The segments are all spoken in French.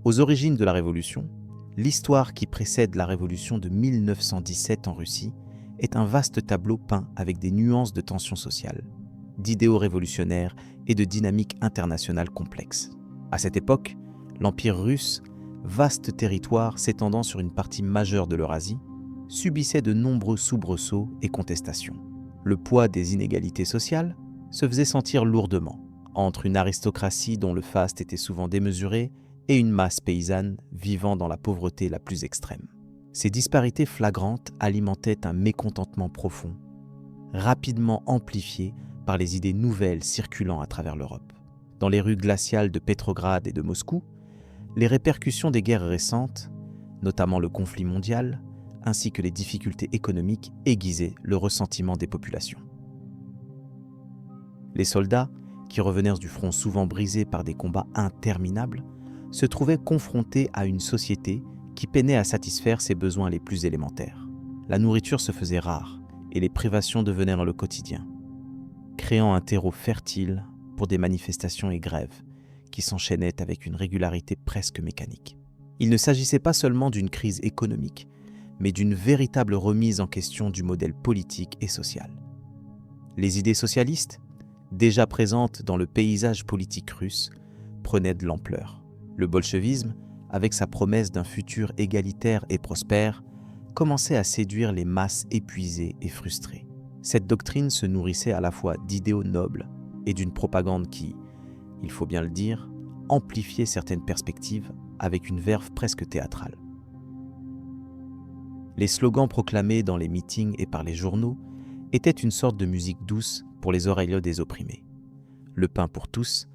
Aux origines de la Révolution, l'histoire qui précède la Révolution de 1917 en Russie est un vaste tableau peint avec des nuances de tensions sociales, d'idéaux révolutionnaires et de dynamiques internationales complexes. À cette époque, l'Empire russe, vaste territoire s'étendant sur une partie majeure de l'Eurasie, subissait de nombreux soubresauts et contestations. Le poids des inégalités sociales se faisait sentir lourdement, entre une aristocratie dont le faste était souvent démesuré et une masse paysanne vivant dans la pauvreté la plus extrême. Ces disparités flagrantes alimentaient un mécontentement profond, rapidement amplifié par les idées nouvelles circulant à travers l'Europe. Dans les rues glaciales de Pétrograd et de Moscou, les répercussions des guerres récentes, notamment le conflit mondial, ainsi que les difficultés économiques aiguisaient le ressentiment des populations. Les soldats, qui revenaient du front souvent brisés par des combats interminables, se trouvaient confrontés à une société qui peinait à satisfaire ses besoins les plus élémentaires. La nourriture se faisait rare et les privations devenaient le quotidien, créant un terreau fertile pour des manifestations et grèves qui s'enchaînaient avec une régularité presque mécanique. Il ne s'agissait pas seulement d'une crise économique, mais d'une véritable remise en question du modèle politique et social. Les idées socialistes, déjà présentes dans le paysage politique russe, prenaient de l'ampleur. Le bolchevisme, avec sa promesse d'un futur égalitaire et prospère, commençait à séduire les masses épuisées et frustrées. Cette doctrine se nourrissait à la fois d'idéaux nobles et d'une propagande qui, il faut bien le dire, amplifiait certaines perspectives avec une verve presque théâtrale. Les slogans proclamés dans les meetings et par les journaux étaient une sorte de musique douce pour les oreilles des opprimés. Le pain pour tous,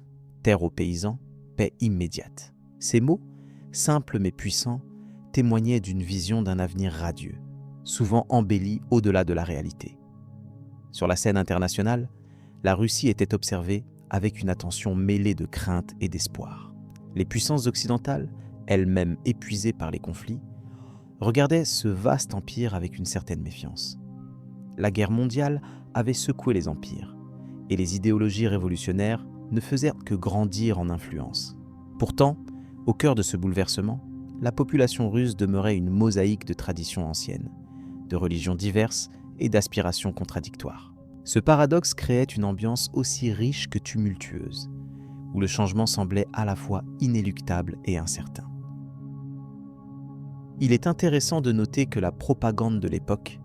terre aux paysans, paix immédiate. Ces mots, simples mais puissants, témoignaient d'une vision d'un avenir radieux, souvent embelli au-delà de la réalité. Sur la scène internationale, la Russie était observée avec une attention mêlée de crainte et d'espoir. Les puissances occidentales, elles-mêmes épuisées par les conflits, regardaient ce vaste empire avec une certaine méfiance. La guerre mondiale avait secoué les empires, et les idéologies révolutionnaires ne faisaient que grandir en influence. Pourtant, au cœur de ce bouleversement, la population russe demeurait une mosaïque de traditions anciennes, de religions diverses et d'aspirations contradictoires. Ce paradoxe créait une ambiance aussi riche que tumultueuse, où le changement semblait à la fois inéluctable et incertain. Il est intéressant de noter que la propagande de l'époque,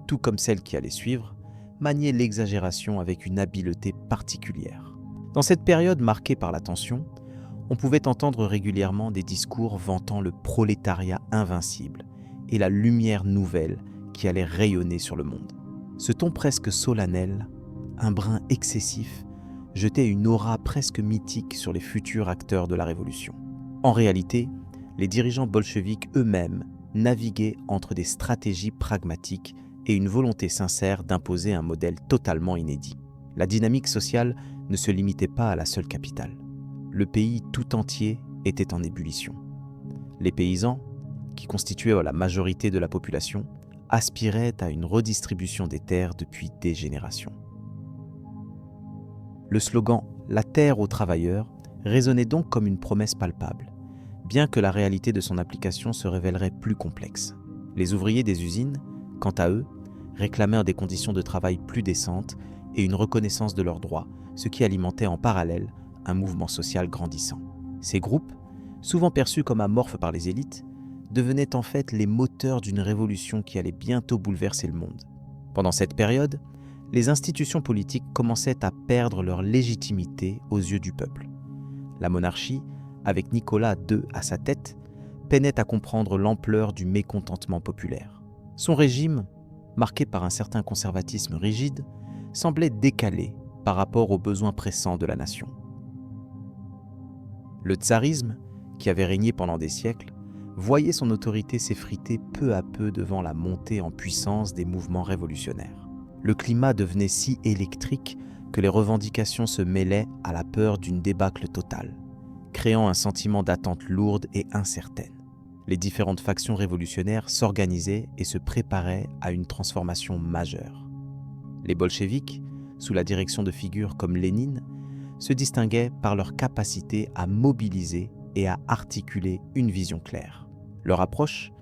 tout comme celle qui allait suivre, maniait l'exagération avec une habileté particulière. Dans cette période marquée par la tension, on pouvait entendre régulièrement des discours vantant le prolétariat invincible et la lumière nouvelle qui allait rayonner sur le monde. Ce ton presque solennel, un brin excessif, jetait une aura presque mythique sur les futurs acteurs de la Révolution. En réalité, les dirigeants bolcheviques eux-mêmes naviguaient entre des stratégies pragmatiques et une volonté sincère d'imposer un modèle totalement inédit. La dynamique sociale ne se limitait pas à la seule capitale. Le pays tout entier était en ébullition. Les paysans, qui constituaient la majorité de la population, aspiraient à une redistribution des terres depuis des générations. Le slogan « La terre aux travailleurs » résonnait donc comme une promesse palpable, bien que la réalité de son application se révélerait plus complexe. Les ouvriers des usines, quant à eux, réclamèrent des conditions de travail plus décentes et une reconnaissance de leurs droits, ce qui alimentait en parallèle un mouvement social grandissant. Ces groupes, souvent perçus comme amorphes par les élites, devenaient en fait les moteurs d'une révolution qui allait bientôt bouleverser le monde. Pendant cette période, les institutions politiques commençaient à perdre leur légitimité aux yeux du peuple. La monarchie, avec Nicolas II à sa tête, peinait à comprendre l'ampleur du mécontentement populaire. Son régime, marqué par un certain conservatisme rigide, semblait décalé par rapport aux besoins pressants de la nation. Le tsarisme, qui avait régné pendant des siècles, voyait son autorité s'effriter peu à peu devant la montée en puissance des mouvements révolutionnaires. Le climat devenait si électrique que les revendications se mêlaient à la peur d'une débâcle totale, créant un sentiment d'attente lourde et incertaine. Les différentes factions révolutionnaires s'organisaient et se préparaient à une transformation majeure. Les bolcheviks, sous la direction de figures comme Lénine, se distinguaient par leur capacité à mobiliser et à articuler une vision claire. Leur approche,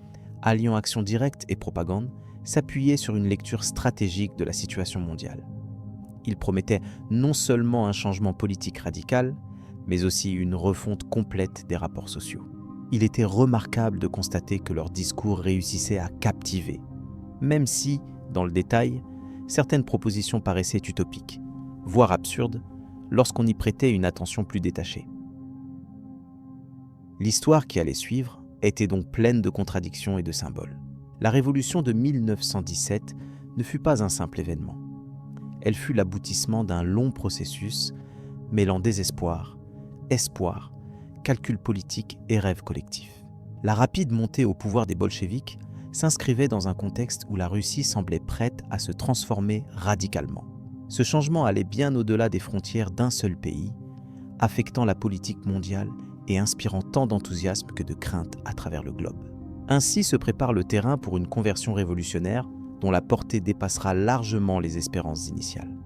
alliant action directe et propagande, s'appuyait sur une lecture stratégique de la situation mondiale. Ils promettaient non seulement un changement politique radical, mais aussi une refonte complète des rapports sociaux. Il était remarquable de constater que leur discours réussissait à captiver, même si, dans le détail, certaines propositions paraissaient utopiques, voire absurdes, lorsqu'on y prêtait une attention plus détachée. L'histoire qui allait suivre était donc pleine de contradictions et de symboles. La révolution de 1917 ne fut pas un simple événement. Elle fut l'aboutissement d'un long processus mêlant désespoir, espoir, calcul politique et rêve collectif. La rapide montée au pouvoir des bolcheviks s'inscrivait dans un contexte où la Russie semblait prête à se transformer radicalement. Ce changement allait bien au-delà des frontières d'un seul pays, affectant la politique mondiale et inspirant tant d'enthousiasme que de crainte à travers le globe. Ainsi se prépare le terrain pour une conversion révolutionnaire dont la portée dépassera largement les espérances initiales.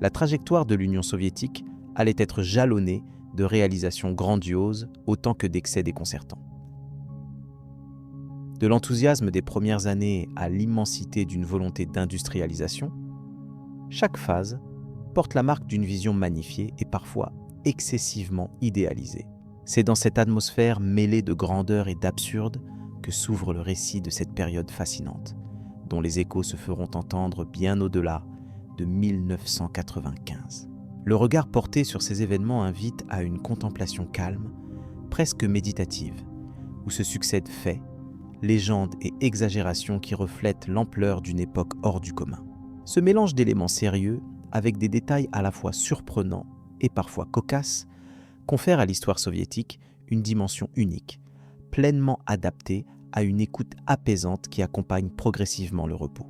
La trajectoire de l'Union soviétique allait être jalonnée de réalisations grandioses autant que d'excès déconcertants. De l'enthousiasme des premières années à l'immensité d'une volonté d'industrialisation, chaque phase porte la marque d'une vision magnifiée et parfois excessivement idéalisée. C'est dans cette atmosphère mêlée de grandeur et d'absurde que s'ouvre le récit de cette période fascinante, dont les échos se feront entendre bien au-delà de 1995. Le regard porté sur ces événements invite à une contemplation calme, presque méditative, où se succèdent faits, légendes et exagérations qui reflètent l'ampleur d'une époque hors du commun. Ce mélange d'éléments sérieux, avec des détails à la fois surprenants et parfois cocasses, confère à l'histoire soviétique une dimension unique, pleinement adaptée à une écoute apaisante qui accompagne progressivement le repos.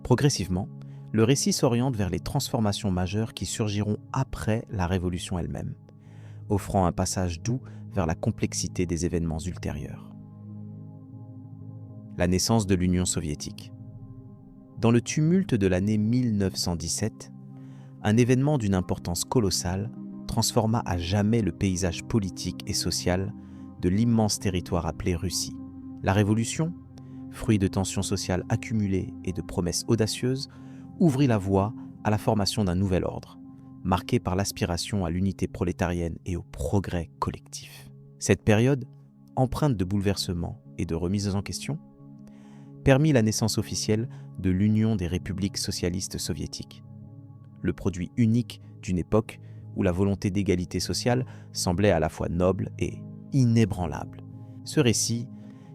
Progressivement, le récit s'oriente vers les transformations majeures qui surgiront après la révolution elle-même, offrant un passage doux vers la complexité des événements ultérieurs. La naissance de l'Union soviétique. Dans le tumulte de l'année 1917, un événement d'une importance colossale transforma à jamais le paysage politique et social de l'immense territoire appelé Russie. La Révolution, fruit de tensions sociales accumulées et de promesses audacieuses, ouvrit la voie à la formation d'un nouvel ordre, marqué par l'aspiration à l'unité prolétarienne et au progrès collectif. Cette période, empreinte de bouleversements et de remises en question, permit la naissance officielle de l'Union des républiques socialistes soviétiques, le produit unique d'une époque où la volonté d'égalité sociale semblait à la fois noble et inébranlable. Ce récit,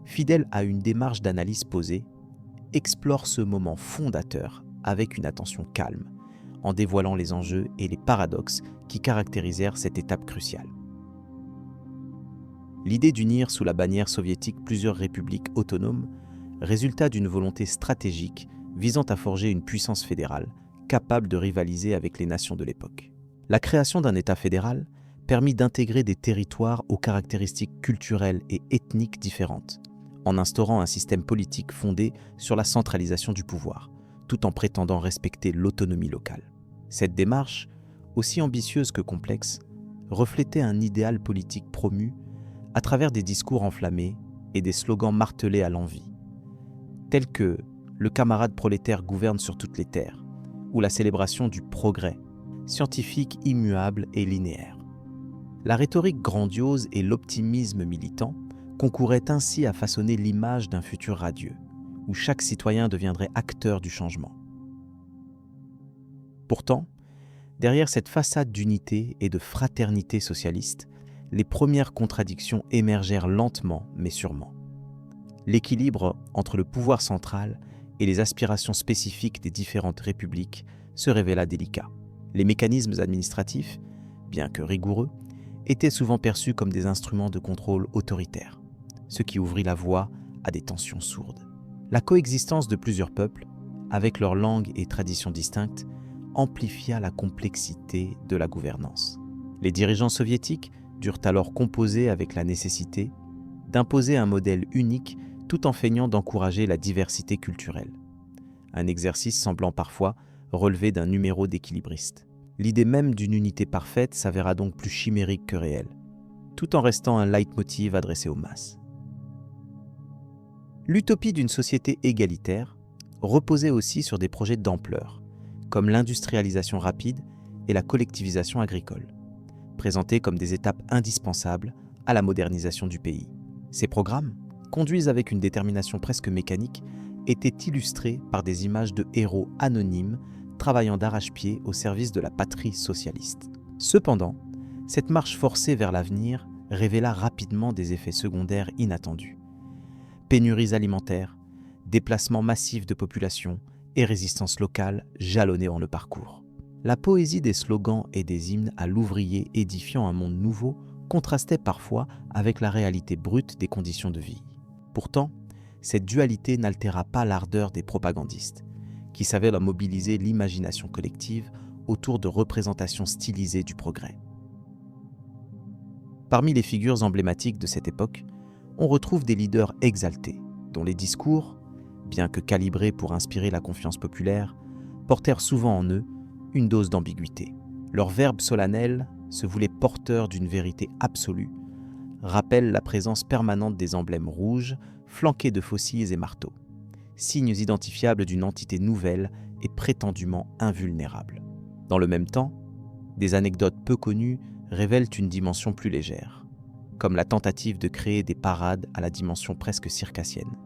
fidèle à une démarche d'analyse posée, explore ce moment fondateur avec une attention calme, en dévoilant les enjeux et les paradoxes qui caractérisèrent cette étape cruciale. L'idée d'unir sous la bannière soviétique plusieurs républiques autonomes résulta d'une volonté stratégique visant à forger une puissance fédérale capable de rivaliser avec les nations de l'époque. La création d'un État fédéral permit d'intégrer des territoires aux caractéristiques culturelles et ethniques différentes, en instaurant un système politique fondé sur la centralisation du pouvoir, tout en prétendant respecter l'autonomie locale. Cette démarche, aussi ambitieuse que complexe, reflétait un idéal politique promu à travers des discours enflammés et des slogans martelés à l'envi, tels que « Le camarade prolétaire gouverne sur toutes les terres » ou la célébration du progrès, scientifique immuable et linéaire. La rhétorique grandiose et l'optimisme militant concouraient ainsi à façonner l'image d'un futur radieux, où chaque citoyen deviendrait acteur du changement. Pourtant, derrière cette façade d'unité et de fraternité socialiste, les premières contradictions émergèrent lentement mais sûrement. L'équilibre entre le pouvoir central et les aspirations spécifiques des différentes républiques se révéla délicat. Les mécanismes administratifs, bien que rigoureux, étaient souvent perçus comme des instruments de contrôle autoritaires, ce qui ouvrit la voie à des tensions sourdes. La coexistence de plusieurs peuples, avec leurs langues et traditions distinctes, amplifia la complexité de la gouvernance. Les dirigeants soviétiques durent alors composer avec la nécessité d'imposer un modèle unique tout en feignant d'encourager la diversité culturelle. Un exercice semblant parfois relever d'un numéro d'équilibriste. L'idée même d'une unité parfaite s'avéra donc plus chimérique que réelle. tout en restant un leitmotiv adressé aux masses. L'utopie d'une société égalitaire reposait aussi sur des projets d'ampleur, comme l'industrialisation rapide et la collectivisation agricole, présentés comme des étapes indispensables à la modernisation du pays. Ces programmes, conduits avec une détermination presque mécanique, étaient illustrés par des images de héros anonymes travaillant d'arrache-pied au service de la patrie socialiste. Cependant, cette marche forcée vers l'avenir révéla rapidement des effets secondaires inattendus. Pénuries alimentaires, déplacements massifs de population et résistance locale jalonnant le parcours. La poésie des slogans et des hymnes à l'ouvrier édifiant un monde nouveau contrastait parfois avec la réalité brute des conditions de vie. Pourtant, cette dualité n'altéra pas l'ardeur des propagandistes, qui savaient leur mobiliser l'imagination collective autour de représentations stylisées du progrès. Parmi les figures emblématiques de cette époque, on retrouve des leaders exaltés, dont les discours, bien que calibrés pour inspirer la confiance populaire, portèrent souvent en eux une dose d'ambiguïté. Leurs verbes solennels se voulaient porteurs d'une vérité absolue, rappellent la présence permanente des emblèmes rouges, flanqués de faucilles et marteaux, signes identifiables d'une entité nouvelle et prétendument invulnérable. Dans le même temps, des anecdotes peu connues révèlent une dimension plus légère, comme la tentative de créer des parades à la dimension presque circassienne,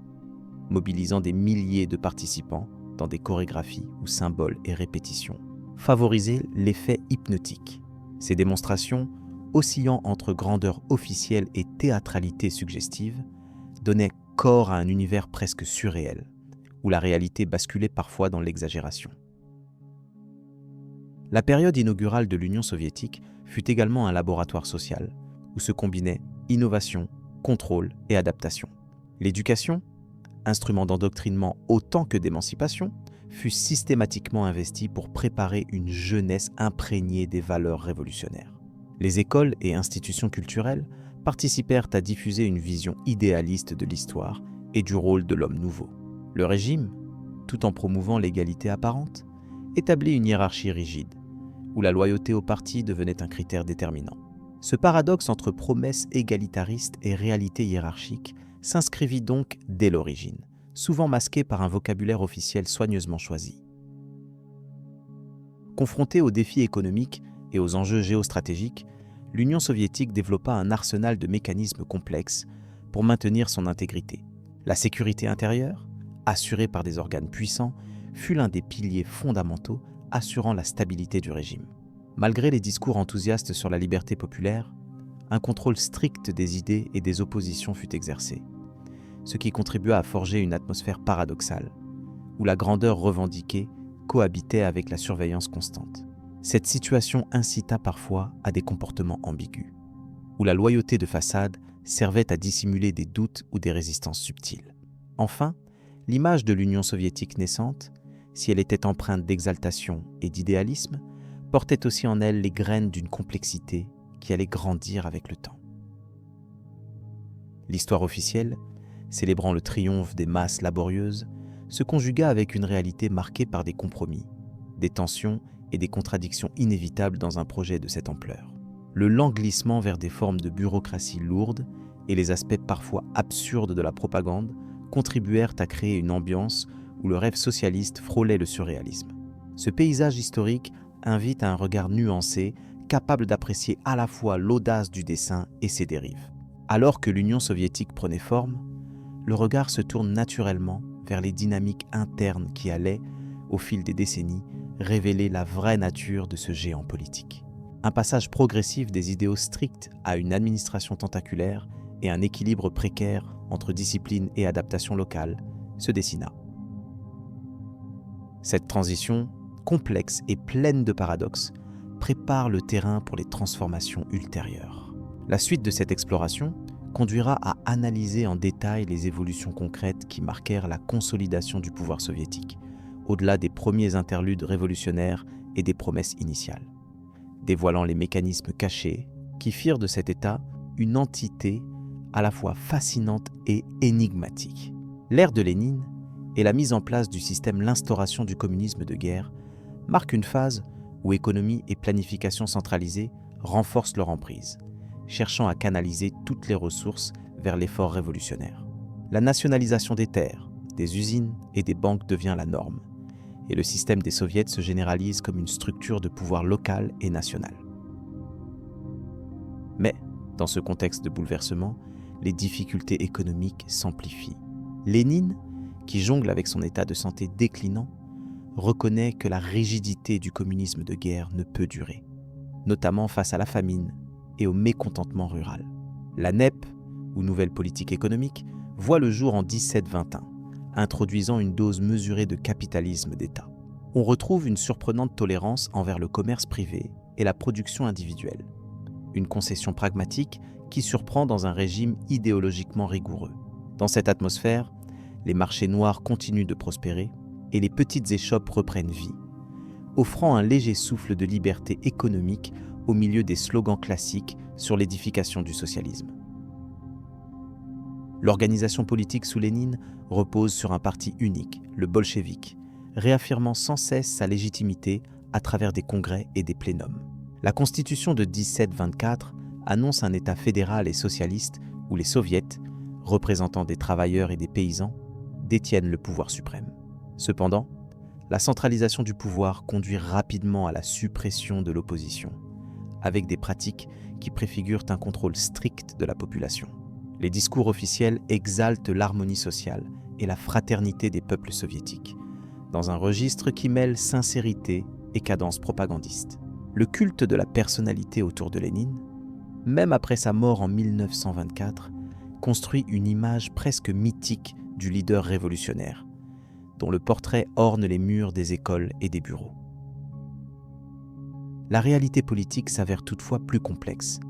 mobilisant des milliers de participants dans des chorégraphies où symboles et répétitions favorisaient l'effet hypnotique. Ces démonstrations, oscillant entre grandeur officielle et théâtralité suggestive, donnaient corps à un univers presque surréel, où la réalité basculait parfois dans l'exagération. La période inaugurale de l'Union soviétique fut également un laboratoire social, où se combinaient innovation, contrôle et adaptation. L'éducation, instrument d'endoctrinement autant que d'émancipation, fut systématiquement investie pour préparer une jeunesse imprégnée des valeurs révolutionnaires. Les écoles et institutions culturelles participèrent à diffuser une vision idéaliste de l'histoire et du rôle de l'homme nouveau. Le régime, tout en promouvant l'égalité apparente, établit une hiérarchie rigide, où la loyauté au parti devenait un critère déterminant. Ce paradoxe entre promesses égalitaristes et réalité hiérarchique s'inscrivit donc dès l'origine, souvent masqué par un vocabulaire officiel soigneusement choisi. Confrontée aux défis économiques et aux enjeux géostratégiques, l'Union soviétique développa un arsenal de mécanismes complexes pour maintenir son intégrité. La sécurité intérieure, assurée par des organes puissants, fut l'un des piliers fondamentaux assurant la stabilité du régime. Malgré les discours enthousiastes sur la liberté populaire, un contrôle strict des idées et des oppositions fut exercé, ce qui contribua à forger une atmosphère paradoxale, où la grandeur revendiquée cohabitait avec la surveillance constante. Cette situation incita parfois à des comportements ambigus, où la loyauté de façade servait à dissimuler des doutes ou des résistances subtiles. Enfin, l'image de l'Union soviétique naissante, si elle était empreinte d'exaltation et d'idéalisme, portait aussi en elle les graines d'une complexité qui allait grandir avec le temps. L'histoire officielle, célébrant le triomphe des masses laborieuses, se conjugua avec une réalité marquée par des compromis, des tensions et des contradictions inévitables dans un projet de cette ampleur. Le lent glissement vers des formes de bureaucratie lourde et les aspects parfois absurdes de la propagande contribuèrent à créer une ambiance où le rêve socialiste frôlait le surréalisme. Ce paysage historique invite à un regard nuancé, capable d'apprécier à la fois l'audace du dessin et ses dérives. Alors que l'Union soviétique prenait forme, le regard se tourne naturellement vers les dynamiques internes qui allaient, au fil des décennies, révéler la vraie nature de ce géant politique. Un passage progressif des idéaux stricts à une administration tentaculaire et un équilibre précaire entre discipline et adaptation locale se dessina. Cette transition, complexe et pleine de paradoxes, prépare le terrain pour les transformations ultérieures. La suite de cette exploration conduira à analyser en détail les évolutions concrètes qui marquèrent la consolidation du pouvoir soviétique, au-delà des premiers interludes révolutionnaires et des promesses initiales, dévoilant les mécanismes cachés qui firent de cet État une entité à la fois fascinante et énigmatique. L'ère de Lénine et la mise en place du système l'instauration du communisme de guerre marquent une phase où économie et planification centralisée renforcent leur emprise, cherchant à canaliser toutes les ressources vers l'effort révolutionnaire. La nationalisation des terres, des usines et des banques devient la norme, et le système des soviets se généralise comme une structure de pouvoir local et national. Mais, dans ce contexte de bouleversement, les difficultés économiques s'amplifient. Lénine, qui jongle avec son état de santé déclinant, reconnaît que la rigidité du communisme de guerre ne peut durer, notamment face à la famine et au mécontentement rural. La NEP, ou Nouvelle Politique Économique, voit le jour en 1721, introduisant une dose mesurée de capitalisme d'État. On retrouve une surprenante tolérance envers le commerce privé et la production individuelle, une concession pragmatique qui surprend dans un régime idéologiquement rigoureux. Dans cette atmosphère, les marchés noirs continuent de prospérer et les petites échoppes reprennent vie, offrant un léger souffle de liberté économique au milieu des slogans classiques sur l'édification du socialisme. L'organisation politique sous Lénine repose sur un parti unique, le bolchevique, réaffirmant sans cesse sa légitimité à travers des congrès et des plénums. La Constitution de 1724 annonce un État fédéral et socialiste où les soviets, représentants des travailleurs et des paysans, détiennent le pouvoir suprême. Cependant, la centralisation du pouvoir conduit rapidement à la suppression de l'opposition, avec des pratiques qui préfigurent un contrôle strict de la population. Les discours officiels exaltent l'harmonie sociale et la fraternité des peuples soviétiques, dans un registre qui mêle sincérité et cadence propagandiste. Le culte de la personnalité autour de Lénine, même après sa mort en 1924, construit une image presque mythique du leader révolutionnaire, dont le portrait orne les murs des écoles et des bureaux. La réalité politique s'avère toutefois plus complexe,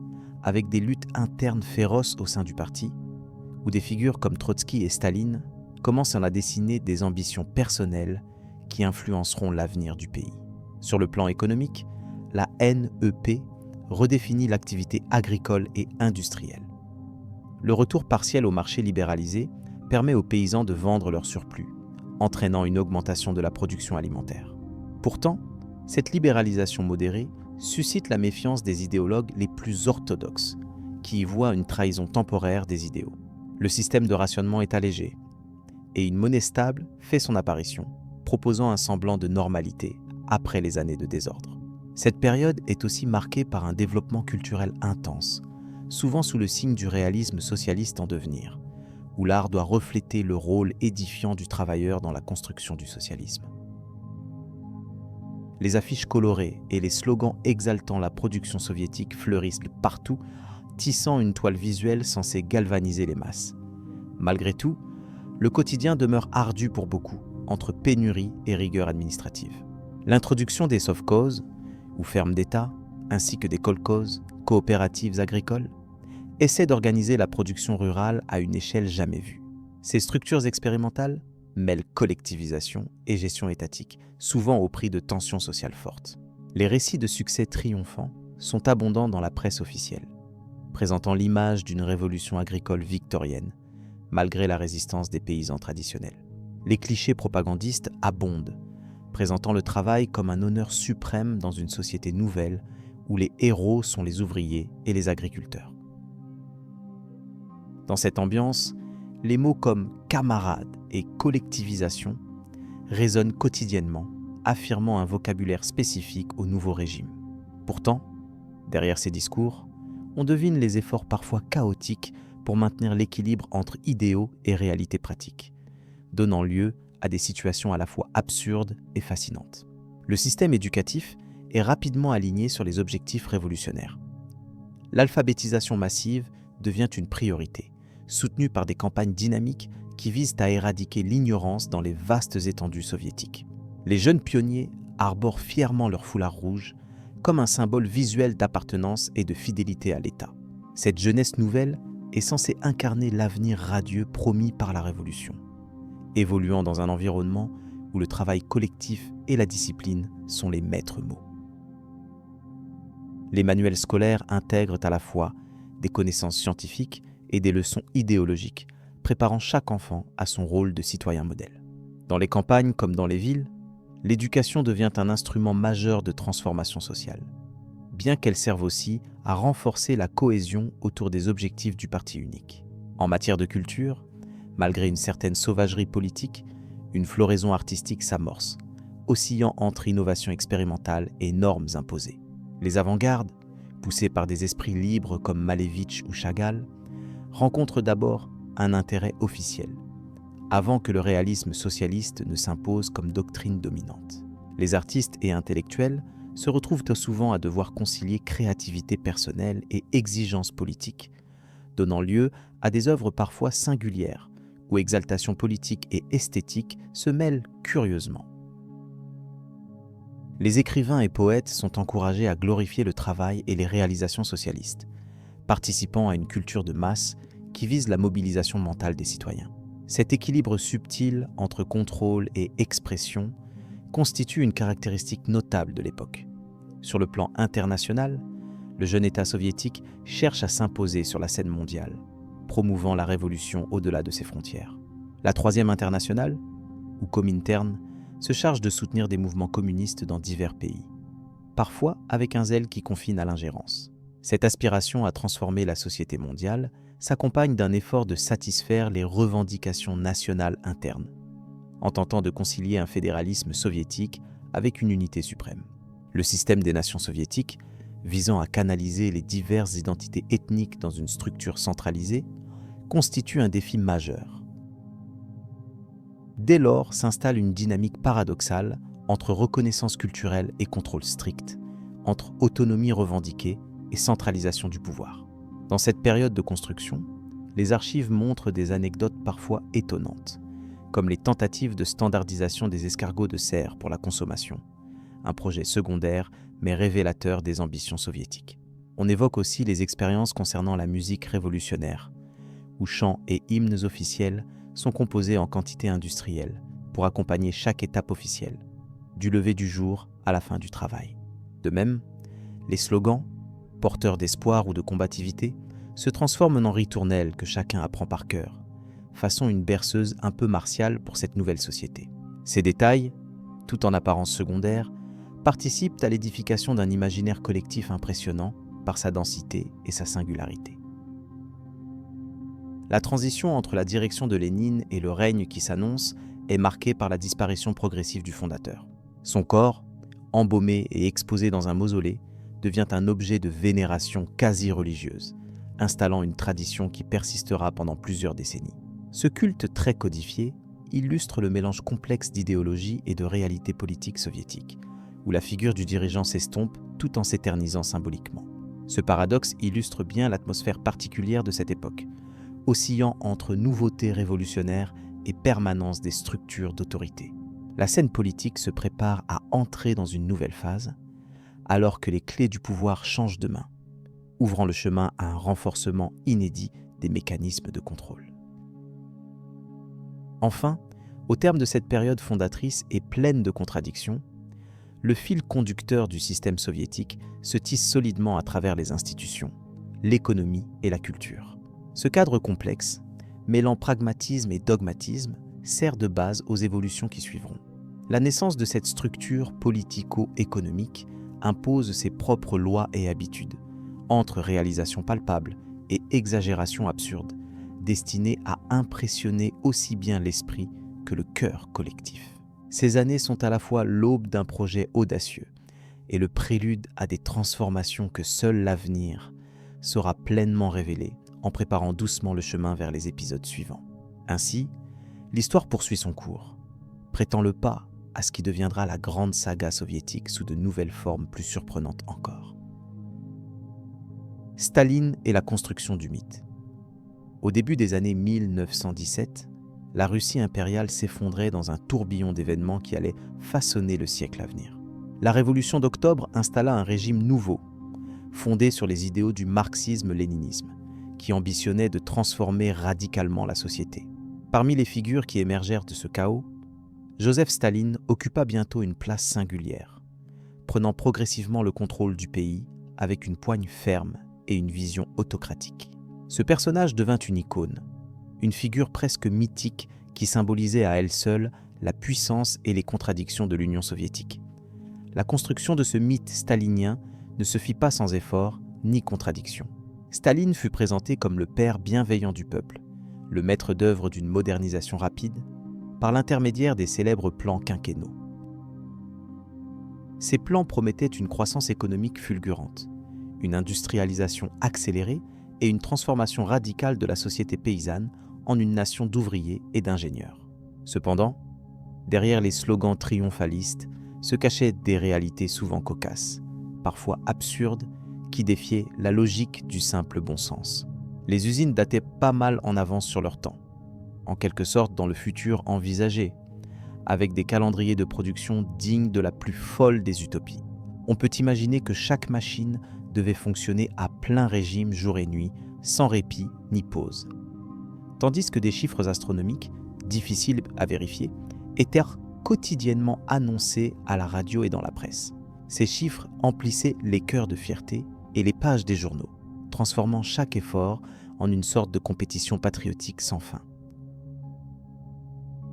avec des luttes internes féroces au sein du parti, où des figures comme Trotsky et Staline commencent à dessiner des ambitions personnelles qui influenceront l'avenir du pays. Sur le plan économique, la NEP redéfinit l'activité agricole et industrielle. Le retour partiel au marché libéralisé permet aux paysans de vendre leur surplus, entraînant une augmentation de la production alimentaire. Pourtant, cette libéralisation modérée suscite la méfiance des idéologues les plus orthodoxes, qui y voient une trahison temporaire des idéaux. Le système de rationnement est allégé, et une monnaie stable fait son apparition, proposant un semblant de normalité après les années de désordre. Cette période est aussi marquée par un développement culturel intense, souvent sous le signe du réalisme socialiste en devenir, où l'art doit refléter le rôle édifiant du travailleur dans la construction du socialisme. Les affiches colorées et les slogans exaltant la production soviétique fleurissent partout, tissant une toile visuelle censée galvaniser les masses. Malgré tout, le quotidien demeure ardu pour beaucoup, entre pénurie et rigueur administrative. L'introduction des sovkhozs, ou fermes d'État, ainsi que des kolkhozs, coopératives agricoles, essaie d'organiser la production rurale à une échelle jamais vue. Ces structures expérimentales mêlent collectivisation et gestion étatique, souvent au prix de tensions sociales fortes. Les récits de succès triomphants sont abondants dans la presse officielle, présentant l'image d'une révolution agricole victorienne, malgré la résistance des paysans traditionnels. Les clichés propagandistes abondent, présentant le travail comme un honneur suprême dans une société nouvelle où les héros sont les ouvriers et les agriculteurs. Dans cette ambiance, les mots comme « camarade » et « collectivisation » résonnent quotidiennement, affirmant un vocabulaire spécifique au nouveau régime. Pourtant, derrière ces discours, on devine les efforts parfois chaotiques pour maintenir l'équilibre entre idéaux et réalités pratiques, donnant lieu à des situations à la fois absurdes et fascinantes. Le système éducatif est rapidement aligné sur les objectifs révolutionnaires. L'alphabétisation massive devient une priorité, soutenue par des campagnes dynamiques qui visent à éradiquer l'ignorance dans les vastes étendues soviétiques. Les jeunes pionniers arborent fièrement leur foulard rouge comme un symbole visuel d'appartenance et de fidélité à l'État. Cette jeunesse nouvelle est censée incarner l'avenir radieux promis par la Révolution, évoluant dans un environnement où le travail collectif et la discipline sont les maîtres mots. Les manuels scolaires intègrent à la fois des connaissances scientifiques et des leçons idéologiques, préparant chaque enfant à son rôle de citoyen modèle. Dans les campagnes comme dans les villes, l'éducation devient un instrument majeur de transformation sociale. bien qu'elles servent aussi à renforcer la cohésion autour des objectifs du parti unique. En matière de culture, malgré une certaine sauvagerie politique, une floraison artistique s'amorce, oscillant entre innovation expérimentale et normes imposées. Les avant-gardes, poussés par des esprits libres comme Malevich ou Chagall, rencontrent d'abord un intérêt officiel, avant que le réalisme socialiste ne s'impose comme doctrine dominante. Les artistes et intellectuels se retrouvent souvent à devoir concilier créativité personnelle et exigence politique, donnant lieu à des œuvres parfois singulières, où exaltation politique et esthétique se mêlent curieusement. Les écrivains et poètes sont encouragés à glorifier le travail et les réalisations socialistes, participant à une culture de masse qui vise la mobilisation mentale des citoyens. Cet équilibre subtil entre contrôle et expression constitue une caractéristique notable de l'époque. Sur le plan international, le jeune État soviétique cherche à s'imposer sur la scène mondiale, promouvant la révolution au-delà de ses frontières. La Troisième Internationale, ou Comintern, se charge de soutenir des mouvements communistes dans divers pays, parfois avec un zèle qui confine à l'ingérence. Cette aspiration à transformer la société mondiale s'accompagne d'un effort de satisfaire les revendications nationales internes, en tentant de concilier un fédéralisme soviétique avec une unité suprême. Le système des nations soviétiques, visant à canaliser les diverses identités ethniques dans une structure centralisée, constitue un défi majeur. Dès lors s'installe une dynamique paradoxale entre reconnaissance culturelle et contrôle strict, entre autonomie revendiquée et centralisation du pouvoir. Dans cette période de construction, les archives montrent des anecdotes parfois étonnantes, comme les tentatives de standardisation des escargots de serre pour la consommation, un projet secondaire mais révélateur des ambitions soviétiques. On évoque aussi les expériences concernant la musique révolutionnaire, où chants et hymnes officiels sont composés en quantité industrielle pour accompagner chaque étape officielle, du lever du jour à la fin du travail. De même, les slogans, porteurs d'espoir ou de combativité, se transforment en ritournelles que chacun apprend par cœur, façon une berceuse un peu martiale pour cette nouvelle société. Ces détails, tout en apparence secondaires, participent à l'édification d'un imaginaire collectif impressionnant par sa densité et sa singularité. La transition entre la direction de Lénine et le règne qui s'annonce est marquée par la disparition progressive du fondateur. Son corps, embaumé et exposé dans un mausolée, devient un objet de vénération quasi religieuse, installant une tradition qui persistera pendant plusieurs décennies. Ce culte très codifié illustre le mélange complexe d'idéologie et de réalité politique soviétique, où la figure du dirigeant s'estompe tout en s'éternisant symboliquement. Ce paradoxe illustre bien l'atmosphère particulière de cette époque, oscillant entre nouveautés révolutionnaires et permanence des structures d'autorité. La scène politique se prépare à entrer dans une nouvelle phase, alors que les clés du pouvoir changent de main, ouvrant le chemin à un renforcement inédit des mécanismes de contrôle. Enfin, au terme de cette période fondatrice et pleine de contradictions, le fil conducteur du système soviétique se tisse solidement à travers les institutions, l'économie et la culture. Ce cadre complexe, mêlant pragmatisme et dogmatisme, sert de base aux évolutions qui suivront. La naissance de cette structure politico-économique impose ses propres lois et habitudes, entre réalisations palpables et exagérations absurdes, destinées à impressionner aussi bien l'esprit que le cœur collectif. Ces années sont à la fois l'aube d'un projet audacieux et le prélude à des transformations que seul l'avenir saura pleinement révéler en préparant doucement le chemin vers les épisodes suivants. Ainsi, l'histoire poursuit son cours, prêtant le pas à ce qui deviendra la grande saga soviétique sous de nouvelles formes plus surprenantes encore. Staline et la construction du mythe. Au début des années 1917, la Russie impériale s'effondrait dans un tourbillon d'événements qui allaient façonner le siècle à venir. La Révolution d'octobre installa un régime nouveau, fondé sur les idéaux du marxisme-léninisme, qui ambitionnait de transformer radicalement la société. Parmi les figures qui émergèrent de ce chaos, Joseph Staline occupa bientôt une place singulière, prenant progressivement le contrôle du pays avec une poigne ferme et une vision autocratique. Ce personnage devint une icône, une figure presque mythique qui symbolisait à elle seule la puissance et les contradictions de l'Union soviétique. La construction de ce mythe stalinien ne se fit pas sans effort ni contradiction. Staline fut présenté comme le père bienveillant du peuple, le maître d'œuvre d'une modernisation rapide, par l'intermédiaire des célèbres plans quinquennaux. Ces plans promettaient une croissance économique fulgurante, une industrialisation accélérée et une transformation radicale de la société paysanne en une nation d'ouvriers et d'ingénieurs. Cependant, derrière les slogans triomphalistes se cachaient des réalités souvent cocasses, parfois absurdes, qui défiaient la logique du simple bon sens. Les usines dataient pas mal en avance sur leur temps, en quelque sorte dans le futur envisagé, avec des calendriers de production dignes de la plus folle des utopies. On peut imaginer que chaque machine devait fonctionner à plein régime jour et nuit, sans répit ni pause. Tandis que des chiffres astronomiques, difficiles à vérifier, étaient quotidiennement annoncés à la radio et dans la presse. Ces chiffres emplissaient les cœurs de fierté et les pages des journaux, transformant chaque effort en une sorte de compétition patriotique sans fin.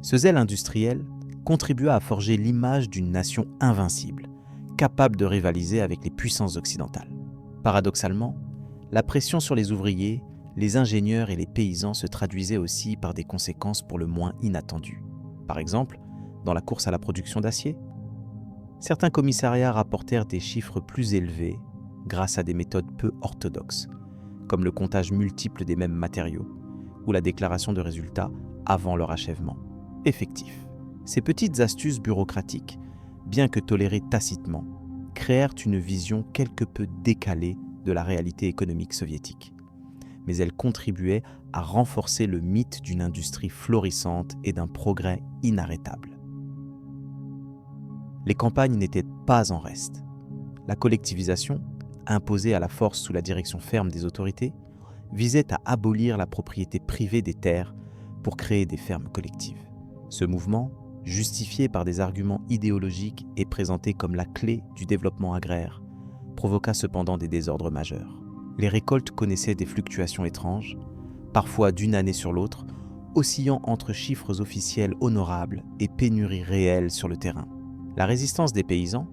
Ce zèle industriel contribua à forger l'image d'une nation invincible, capable de rivaliser avec les puissances occidentales. Paradoxalement, la pression sur les ouvriers, les ingénieurs et les paysans se traduisait aussi par des conséquences pour le moins inattendues. Par exemple, dans la course à la production d'acier, certains commissariats rapportèrent des chiffres plus élevés grâce à des méthodes peu orthodoxes, comme le comptage multiple des mêmes matériaux ou la déclaration de résultats avant leur achèvement effectif. Ces petites astuces bureaucratiques, bien que tolérées tacitement, créèrent une vision quelque peu décalée de la réalité économique soviétique. Mais elles contribuaient à renforcer le mythe d'une industrie florissante et d'un progrès inarrêtable. Les campagnes n'étaient pas en reste. La collectivisation, imposée à la force sous la direction ferme des autorités, visait à abolir la propriété privée des terres pour créer des fermes collectives. Ce mouvement, justifié par des arguments idéologiques et présenté comme la clé du développement agraire, provoqua cependant des désordres majeurs. Les récoltes connaissaient des fluctuations étranges, parfois d'une année sur l'autre, oscillant entre chiffres officiels honorables et pénuries réelles sur le terrain. La résistance des paysans,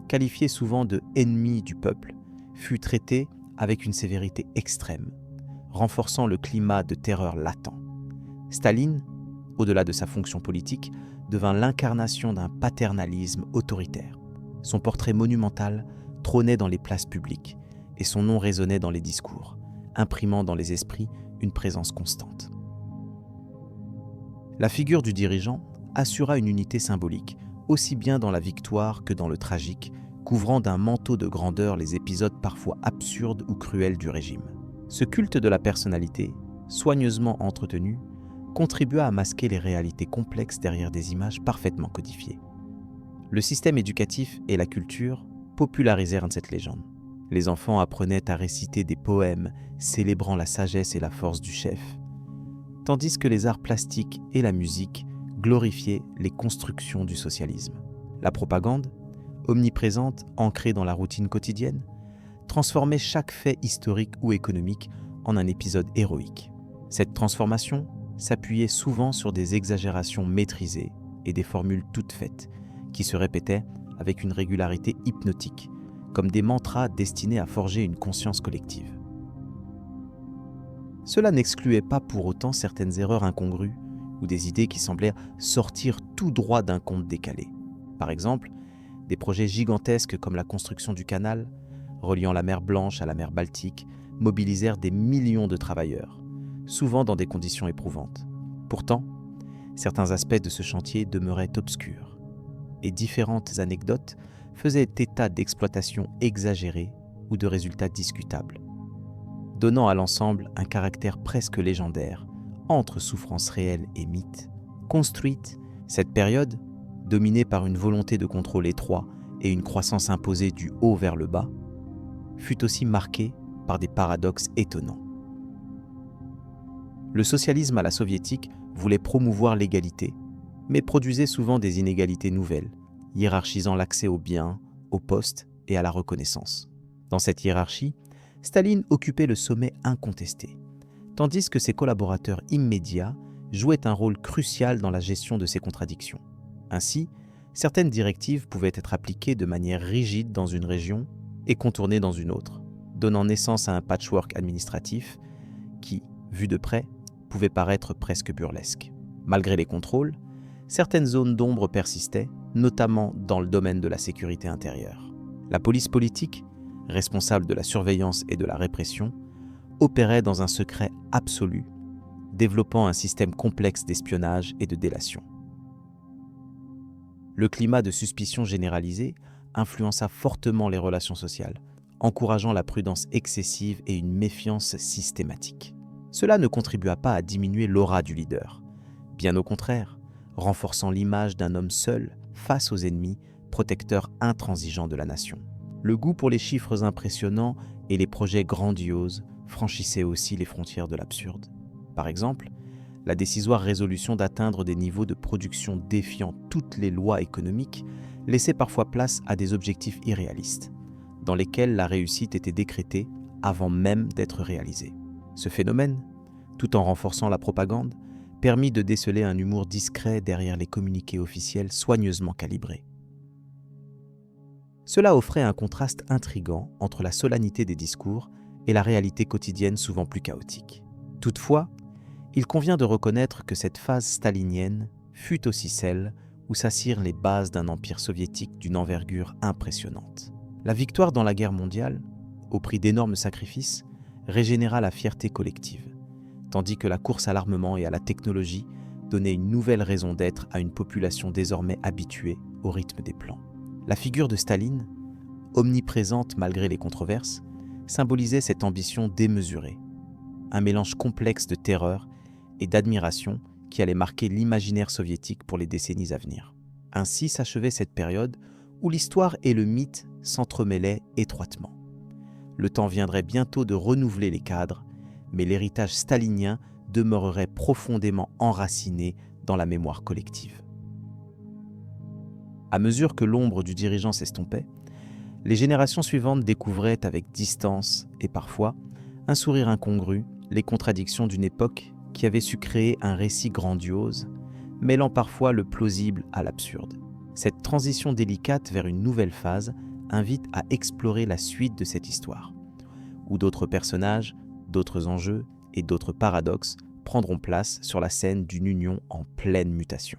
qualifiée souvent de « ennemis du peuple », fut traitée avec une sévérité extrême, renforçant le climat de terreur latent. Staline, au-delà de sa fonction politique, devint l'incarnation d'un paternalisme autoritaire. Son portrait monumental trônait dans les places publiques et son nom résonnait dans les discours, imprimant dans les esprits une présence constante. La figure du dirigeant assura une unité symbolique, aussi bien dans la victoire que dans le tragique, couvrant d'un manteau de grandeur les épisodes parfois absurdes ou cruels du régime. Ce culte de la personnalité, soigneusement entretenu, contribua à masquer les réalités complexes derrière des images parfaitement codifiées. Le système éducatif et la culture popularisèrent cette légende. Les enfants apprenaient à réciter des poèmes célébrant la sagesse et la force du chef, tandis que les arts plastiques et la musique glorifiaient les constructions du socialisme. La propagande, omniprésente, ancrée dans la routine quotidienne, transformait chaque fait historique ou économique en un épisode héroïque. Cette transformation s'appuyait souvent sur des exagérations maîtrisées et des formules toutes faites, qui se répétaient avec une régularité hypnotique, comme des mantras destinés à forger une conscience collective. Cela n'excluait pas pour autant certaines erreurs incongrues ou des idées qui semblèrent sortir tout droit d'un conte décalé. Par exemple, des projets gigantesques comme la construction du canal, reliant la mer Blanche à la mer Baltique, mobilisèrent des millions de travailleurs, souvent dans des conditions éprouvantes. Pourtant, certains aspects de ce chantier demeuraient obscurs, et différentes anecdotes faisaient état d'exploitation exagérée ou de résultats discutables, donnant à l'ensemble un caractère presque légendaire entre souffrance réelle et mythe. Construite, cette période, dominée par une volonté de contrôle étroit et une croissance imposée du haut vers le bas, fut aussi marquée par des paradoxes étonnants. Le socialisme à la soviétique voulait promouvoir l'égalité, mais produisait souvent des inégalités nouvelles, hiérarchisant l'accès aux biens, aux postes et à la reconnaissance. Dans cette hiérarchie, Staline occupait le sommet incontesté, tandis que ses collaborateurs immédiats jouaient un rôle crucial dans la gestion de ces contradictions. Ainsi, certaines directives pouvaient être appliquées de manière rigide dans une région et contournée dans une autre, donnant naissance à un patchwork administratif qui, vu de près, pouvait paraître presque burlesque. Malgré les contrôles, certaines zones d'ombre persistaient, notamment dans le domaine de la sécurité intérieure. La police politique, responsable de la surveillance et de la répression, opérait dans un secret absolu, développant un système complexe d'espionnage et de délation. Le climat de suspicion généralisée influença fortement les relations sociales, encourageant la prudence excessive et une méfiance systématique. Cela ne contribua pas à diminuer l'aura du leader, bien au contraire, renforçant l'image d'un homme seul face aux ennemis, protecteur intransigeant de la nation. Le goût pour les chiffres impressionnants et les projets grandioses franchissait aussi les frontières de l'absurde. Par exemple, la décisoire résolution d'atteindre des niveaux de production défiant toutes les lois économiques laissait parfois place à des objectifs irréalistes, dans lesquels la réussite était décrétée avant même d'être réalisée. Ce phénomène, tout en renforçant la propagande, permit de déceler un humour discret derrière les communiqués officiels soigneusement calibrés. Cela offrait un contraste intrigant entre la solennité des discours et la réalité quotidienne souvent plus chaotique. Toutefois, il convient de reconnaître que cette phase stalinienne fut aussi celle où s'assirent les bases d'un empire soviétique d'une envergure impressionnante. La victoire dans la guerre mondiale, au prix d'énormes sacrifices, régénéra la fierté collective, tandis que la course à l'armement et à la technologie donnait une nouvelle raison d'être à une population désormais habituée au rythme des plans. La figure de Staline, omniprésente malgré les controverses, symbolisait cette ambition démesurée, un mélange complexe de terreur et d'admiration qui allait marquer l'imaginaire soviétique pour les décennies à venir. Ainsi s'achevait cette période où l'histoire et le mythe s'entremêlaient étroitement. Le temps viendrait bientôt de renouveler les cadres, mais l'héritage stalinien demeurerait profondément enraciné dans la mémoire collective. À mesure que l'ombre du dirigeant s'estompait, les générations suivantes découvraient avec distance et parfois un sourire incongru les contradictions d'une époque qui avait su créer un récit grandiose, mêlant parfois le plausible à l'absurde. Cette transition délicate vers une nouvelle phase invite à explorer la suite de cette histoire, où d'autres personnages, d'autres enjeux et d'autres paradoxes prendront place sur la scène d'une union en pleine mutation.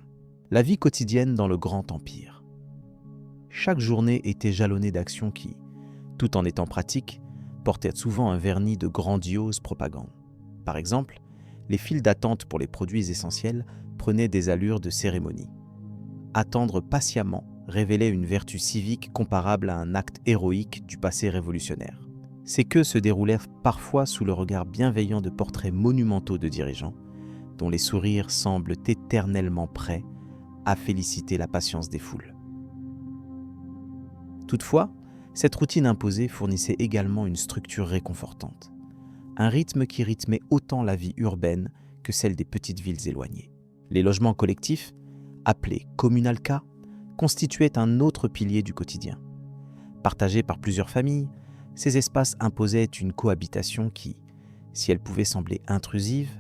La vie quotidienne dans le Grand Empire. Chaque journée était jalonnée d'actions qui, tout en étant pratiques, portaient souvent un vernis de grandiose propagande. Par exemple, les files d'attente pour les produits essentiels prenaient des allures de cérémonie. Attendre patiemment révélait une vertu civique comparable à un acte héroïque du passé révolutionnaire. Ces queues se déroulèrent parfois sous le regard bienveillant de portraits monumentaux de dirigeants, dont les sourires semblent éternellement prêts à féliciter la patience des foules. Toutefois, cette routine imposée fournissait également une structure réconfortante, un rythme qui rythmait autant la vie urbaine que celle des petites villes éloignées. Les logements collectifs, appelés communalka, constituaient un autre pilier du quotidien. Partagés par plusieurs familles, ces espaces imposaient une cohabitation qui, si elle pouvait sembler intrusive,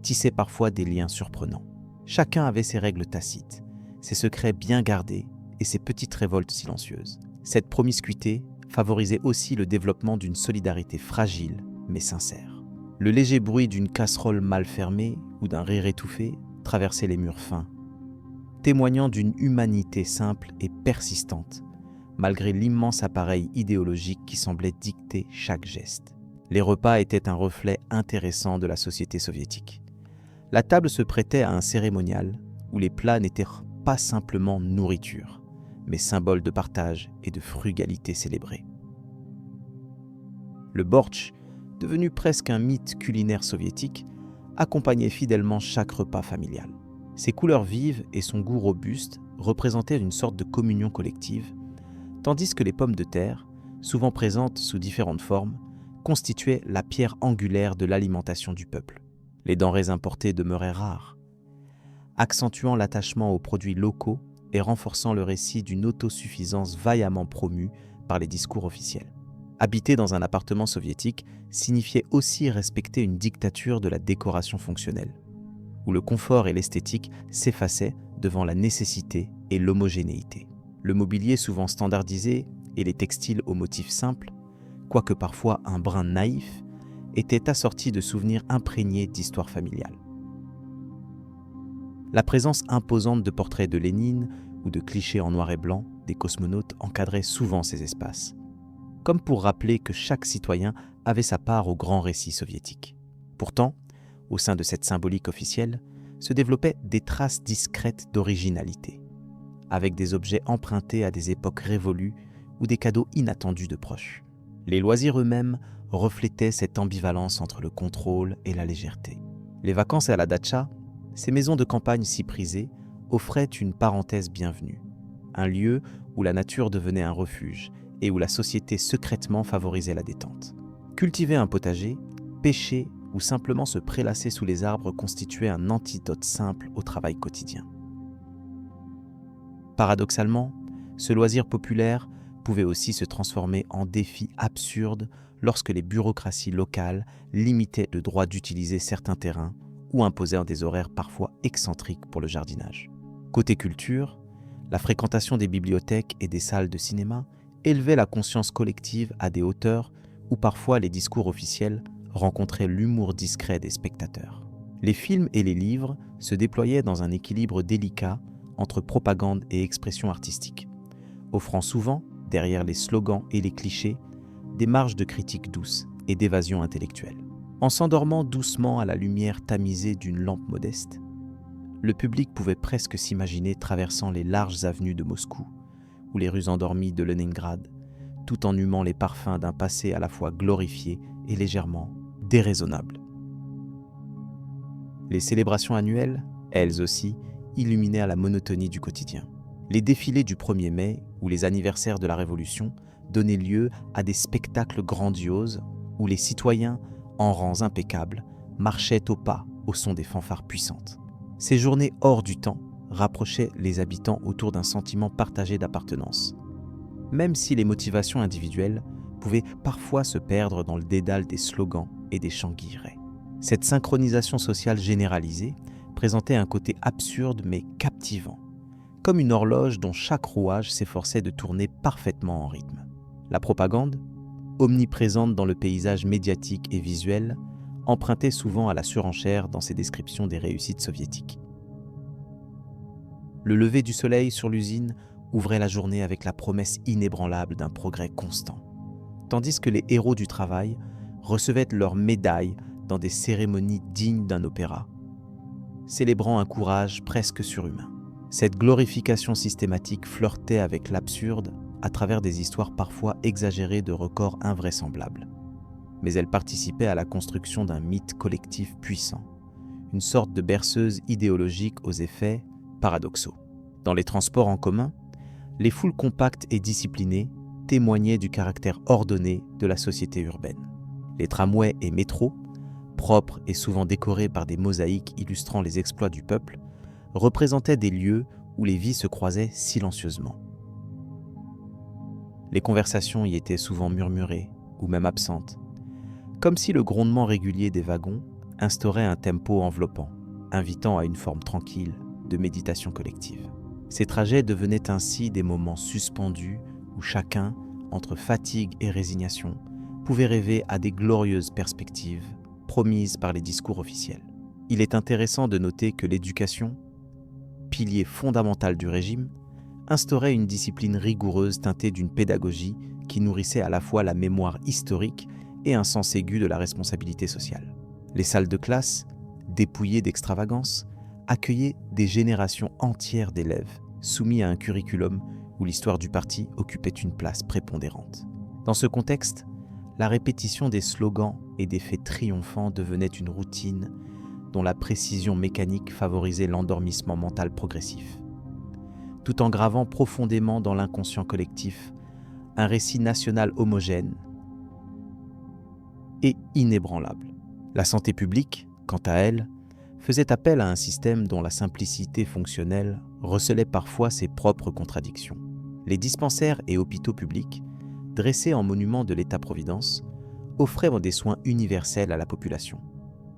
tissait parfois des liens surprenants. Chacun avait ses règles tacites, ses secrets bien gardés et ses petites révoltes silencieuses. Cette promiscuité favorisait aussi le développement d'une solidarité fragile mais sincère. Le léger bruit d'une casserole mal fermée ou d'un rire étouffé traversait les murs fins, témoignant d'une humanité simple et persistante, malgré l'immense appareil idéologique qui semblait dicter chaque geste. Les repas étaient un reflet intéressant de la société soviétique. La table se prêtait à un cérémonial où les plats n'étaient pas simplement nourriture, mais symbole de partage et de frugalité célébrée. Le bortsch, devenu presque un mythe culinaire soviétique, accompagnait fidèlement chaque repas familial. Ses couleurs vives et son goût robuste représentaient une sorte de communion collective, tandis que les pommes de terre, souvent présentes sous différentes formes, constituaient la pierre angulaire de l'alimentation du peuple. Les denrées importées demeuraient rares, accentuant l'attachement aux produits locaux et renforçant le récit d'une autosuffisance vaillamment promue par les discours officiels. Habiter dans un appartement soviétique signifiait aussi respecter une dictature de la décoration fonctionnelle, où le confort et l'esthétique s'effaçaient devant la nécessité et l'homogénéité. Le mobilier souvent standardisé et les textiles aux motifs simples, quoique parfois un brin naïf, étaient assortis de souvenirs imprégnés d'histoire familiale. La présence imposante de portraits de Lénine ou de clichés en noir et blanc des cosmonautes encadrait souvent ces espaces, comme pour rappeler que chaque citoyen avait sa part au grand récit soviétique. Pourtant, au sein de cette symbolique officielle, se développaient des traces discrètes d'originalité, avec des objets empruntés à des époques révolues ou des cadeaux inattendus de proches. Les loisirs eux-mêmes reflétaient cette ambivalence entre le contrôle et la légèreté. Les vacances à la datcha, ces maisons de campagne si prisées, offraient une parenthèse bienvenue, un lieu où la nature devenait un refuge et où la société secrètement favorisait la détente. Cultiver un potager, pêcher ou simplement se prélasser sous les arbres constituait un antidote simple au travail quotidien. Paradoxalement, ce loisir populaire pouvait aussi se transformer en défi absurde lorsque les bureaucraties locales limitaient le droit d'utiliser certains terrains ou imposèrent des horaires parfois excentriques pour le jardinage. Côté culture, la fréquentation des bibliothèques et des salles de cinéma élevait la conscience collective à des hauteurs où parfois les discours officiels rencontraient l'humour discret des spectateurs. Les films et les livres se déployaient dans un équilibre délicat entre propagande et expression artistique, offrant souvent, derrière les slogans et les clichés, des marges de critique douce et d'évasion intellectuelle. En s'endormant doucement à la lumière tamisée d'une lampe modeste, le public pouvait presque s'imaginer traversant les larges avenues de Moscou ou les rues endormies de Leningrad, tout en humant les parfums d'un passé à la fois glorifié et légèrement déraisonnable. Les célébrations annuelles, elles aussi, illuminaient à la monotonie du quotidien. Les défilés du 1er mai ou les anniversaires de la Révolution donnaient lieu à des spectacles grandioses où les citoyens, en rangs impeccables, marchaient au pas au son des fanfares puissantes. Ces journées hors du temps rapprochaient les habitants autour d'un sentiment partagé d'appartenance, même si les motivations individuelles pouvaient parfois se perdre dans le dédale des slogans et des chants guillerets. Cette synchronisation sociale généralisée présentait un côté absurde mais captivant, comme une horloge dont chaque rouage s'efforçait de tourner parfaitement en rythme. La propagande, omniprésente dans le paysage médiatique et visuel, empruntait souvent à la surenchère dans ses descriptions des réussites soviétiques. Le lever du soleil sur l'usine ouvrait la journée avec la promesse inébranlable d'un progrès constant, tandis que les héros du travail recevaient leurs médailles dans des cérémonies dignes d'un opéra, célébrant un courage presque surhumain. Cette glorification systématique flirtait avec l'absurde à travers des histoires parfois exagérées de records invraisemblables. Mais elle participait à la construction d'un mythe collectif puissant, une sorte de berceuse idéologique aux effets paradoxaux. Dans les transports en commun, les foules compactes et disciplinées témoignaient du caractère ordonné de la société urbaine. Les tramways et métros, propres et souvent décorés par des mosaïques illustrant les exploits du peuple, représentaient des lieux où les vies se croisaient silencieusement. Les conversations y étaient souvent murmurées ou même absentes, comme si le grondement régulier des wagons instaurait un tempo enveloppant, invitant à une forme tranquille de méditation collective. Ces trajets devenaient ainsi des moments suspendus où chacun, entre fatigue et résignation, pouvait rêver à des glorieuses perspectives promises par les discours officiels. Il est intéressant de noter que l'éducation, pilier fondamental du régime, instaurait une discipline rigoureuse teintée d'une pédagogie qui nourrissait à la fois la mémoire historique et un sens aigu de la responsabilité sociale. Les salles de classe, dépouillées d'extravagance, accueillaient des générations entières d'élèves soumis à un curriculum où l'histoire du parti occupait une place prépondérante. Dans ce contexte, la répétition des slogans et des faits triomphants devenait une routine dont la précision mécanique favorisait l'endormissement mental progressif, tout en gravant profondément dans l'inconscient collectif un récit national homogène et inébranlable. La santé publique, quant à elle, faisait appel à un système dont la simplicité fonctionnelle recelait parfois ses propres contradictions. Les dispensaires et hôpitaux publics, dressés en monument de l'État-providence, offraient des soins universels à la population.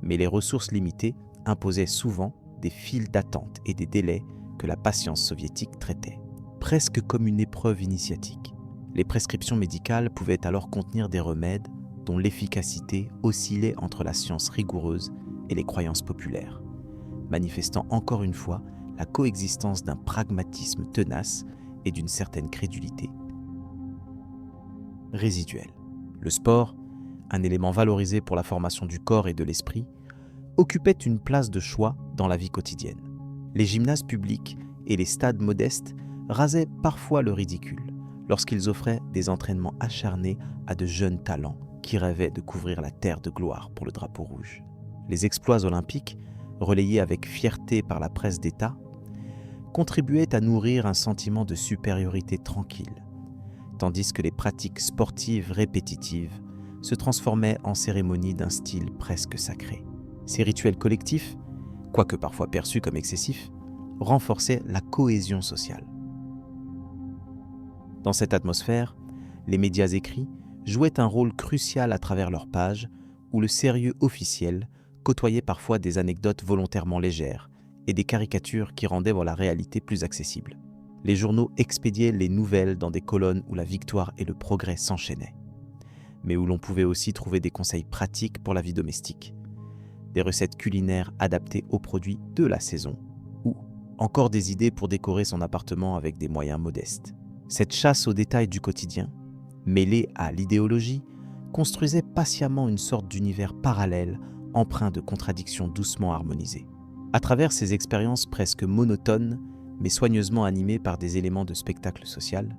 Mais les ressources limitées imposaient souvent des files d'attente et des délais que la patience soviétique traitait, presque comme une épreuve initiatique. Les prescriptions médicales pouvaient alors contenir des remèdes dont l'efficacité oscillait entre la science rigoureuse et les croyances populaires, manifestant encore une fois la coexistence d'un pragmatisme tenace et d'une certaine crédulité résiduelle. Le sport, un élément valorisé pour la formation du corps et de l'esprit, occupait une place de choix dans la vie quotidienne. Les gymnases publics et les stades modestes rasaient parfois le ridicule lorsqu'ils offraient des entraînements acharnés à de jeunes talents qui rêvaient de couvrir la terre de gloire pour le drapeau rouge. Les exploits olympiques, relayés avec fierté par la presse d'État, contribuaient à nourrir un sentiment de supériorité tranquille, tandis que les pratiques sportives répétitives se transformaient en cérémonies d'un style presque sacré. Ces rituels collectifs, quoique parfois perçus comme excessifs, renforçaient la cohésion sociale. Dans cette atmosphère, les médias écrits jouaient un rôle crucial à travers leurs pages, où le sérieux officiel côtoyait parfois des anecdotes volontairement légères et des caricatures qui rendaient la réalité plus accessible. Les journaux expédiaient les nouvelles dans des colonnes où la victoire et le progrès s'enchaînaient, mais où l'on pouvait aussi trouver des conseils pratiques pour la vie domestique, des recettes culinaires adaptées aux produits de la saison, ou encore des idées pour décorer son appartement avec des moyens modestes. Cette chasse aux détails du quotidien, mêlée à l'idéologie, construisait patiemment une sorte d'univers parallèle empreint de contradictions doucement harmonisées. À travers ces expériences presque monotones, mais soigneusement animées par des éléments de spectacle social,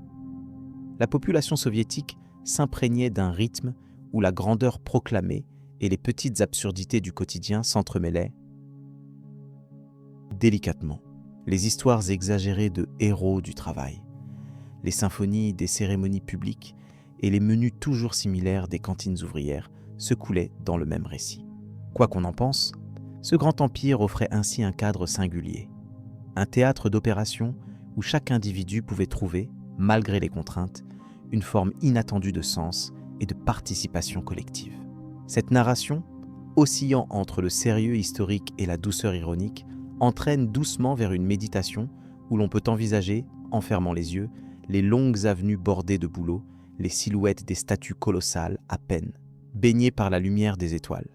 la population soviétique s'imprégnait d'un rythme où la grandeur proclamée et les petites absurdités du quotidien s'entremêlaient délicatement. Les histoires exagérées de héros du travail, les symphonies des cérémonies publiques et les menus toujours similaires des cantines ouvrières se coulaient dans le même récit. Quoi qu'on en pense, ce grand empire offrait ainsi un cadre singulier, un théâtre d'opération où chaque individu pouvait trouver, malgré les contraintes, une forme inattendue de sens et de participation collective. Cette narration, oscillant entre le sérieux historique et la douceur ironique, entraîne doucement vers une méditation où l'on peut envisager, en fermant les yeux, les longues avenues bordées de bouleaux, les silhouettes des statues colossales à peine, baignées par la lumière des étoiles,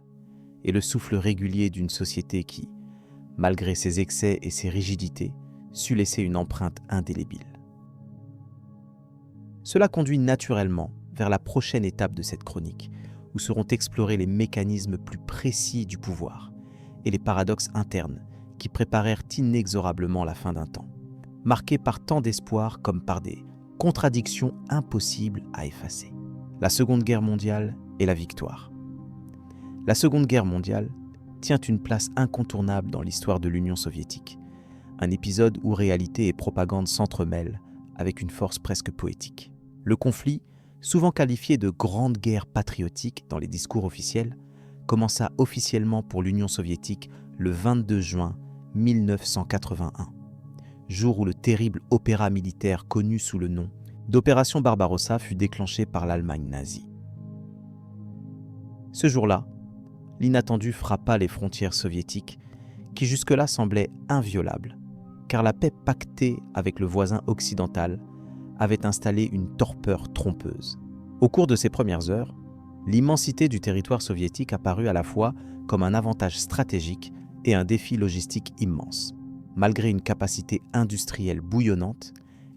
et le souffle régulier d'une société qui, malgré ses excès et ses rigidités, sut laisser une empreinte indélébile. Cela conduit naturellement vers la prochaine étape de cette chronique, où seront explorés les mécanismes plus précis du pouvoir et les paradoxes internes qui préparèrent inexorablement la fin d'un temps, marqué par tant d'espoir comme par des contradictions impossibles à effacer. La Seconde Guerre mondiale et la victoire. La Seconde Guerre mondiale tient une place incontournable dans l'histoire de l'Union soviétique, un épisode où réalité et propagande s'entremêlent avec une force presque poétique. Le conflit, souvent qualifié de grande guerre patriotique dans les discours officiels, commença officiellement pour l'Union soviétique le 22 juin 1981, jour où le terrible opéra militaire connu sous le nom d'Opération Barbarossa fut déclenché par l'Allemagne nazie. Ce jour-là, l'inattendu frappa les frontières soviétiques qui jusque-là semblaient inviolables, car la paix pactée avec le voisin occidental avait installé une torpeur trompeuse. Au cours de ces premières heures, l'immensité du territoire soviétique apparut à la fois comme un avantage stratégique et un défi logistique immense. Malgré une capacité industrielle bouillonnante,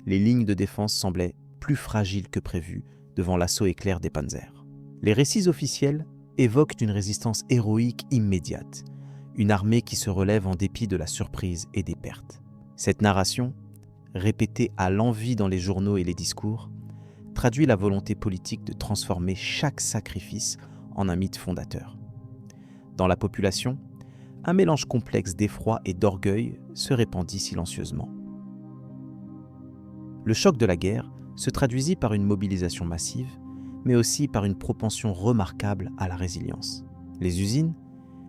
les lignes de défense semblaient plus fragiles que prévu devant l'assaut éclair des panzers. Les récits officiels évoquent une résistance héroïque immédiate, une armée qui se relève en dépit de la surprise et des pertes. Cette narration, répétée à l'envi dans les journaux et les discours, traduit la volonté politique de transformer chaque sacrifice en un mythe fondateur. Dans la population, un mélange complexe d'effroi et d'orgueil se répandit silencieusement. Le choc de la guerre se traduisit par une mobilisation massive, mais aussi par une propension remarquable à la résilience. Les usines,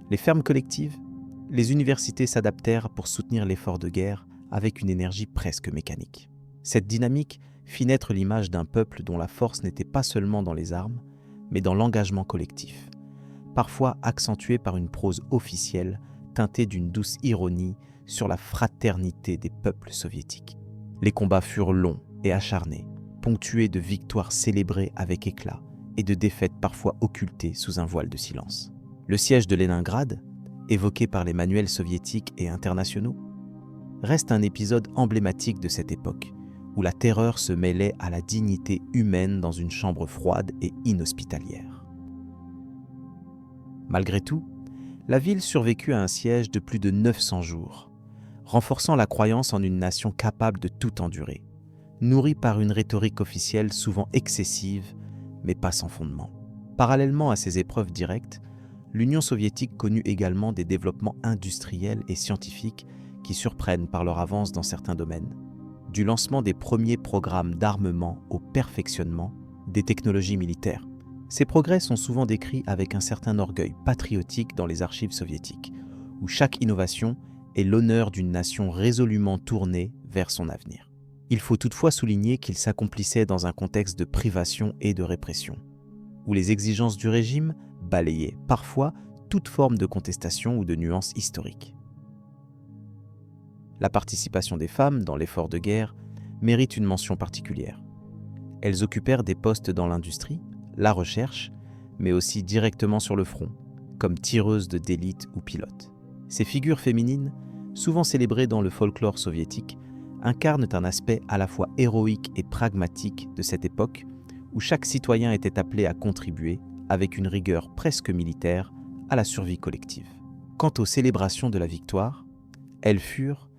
les fermes collectives, les universités s'adaptèrent pour soutenir l'effort de guerre avec une énergie presque mécanique. Cette dynamique fit naître l'image d'un peuple dont la force n'était pas seulement dans les armes, mais dans l'engagement collectif, parfois accentué par une prose officielle teintée d'une douce ironie sur la fraternité des peuples soviétiques. Les combats furent longs et acharnés, ponctuée de victoires célébrées avec éclat et de défaites parfois occultées sous un voile de silence. Le siège de Leningrad, évoqué par les manuels soviétiques et internationaux, reste un épisode emblématique de cette époque, où la terreur se mêlait à la dignité humaine dans une chambre froide et inhospitalière. Malgré tout, la ville survécut à un siège de plus de 900 jours, renforçant la croyance en une nation capable de tout endurer, nourrie par une rhétorique officielle souvent excessive, mais pas sans fondement. Parallèlement à ces épreuves directes, l'Union soviétique connut également des développements industriels et scientifiques qui surprennent par leur avance dans certains domaines, du lancement des premiers programmes d'armement au perfectionnement des technologies militaires. Ces progrès sont souvent décrits avec un certain orgueil patriotique dans les archives soviétiques, où chaque innovation est l'honneur d'une nation résolument tournée vers son avenir. Il faut toutefois souligner qu'il s'accomplissait dans un contexte de privation et de répression, où les exigences du régime balayaient parfois toute forme de contestation ou de nuance historique. La participation des femmes dans l'effort de guerre mérite une mention particulière. Elles occupèrent des postes dans l'industrie, la recherche, mais aussi directement sur le front, comme tireuses d'élite ou pilotes. Ces figures féminines, souvent célébrées dans le folklore soviétique, incarnent un aspect à la fois héroïque et pragmatique de cette époque où chaque citoyen était appelé à contribuer, avec une rigueur presque militaire, à la survie collective. Quant aux célébrations de la victoire, elles furent,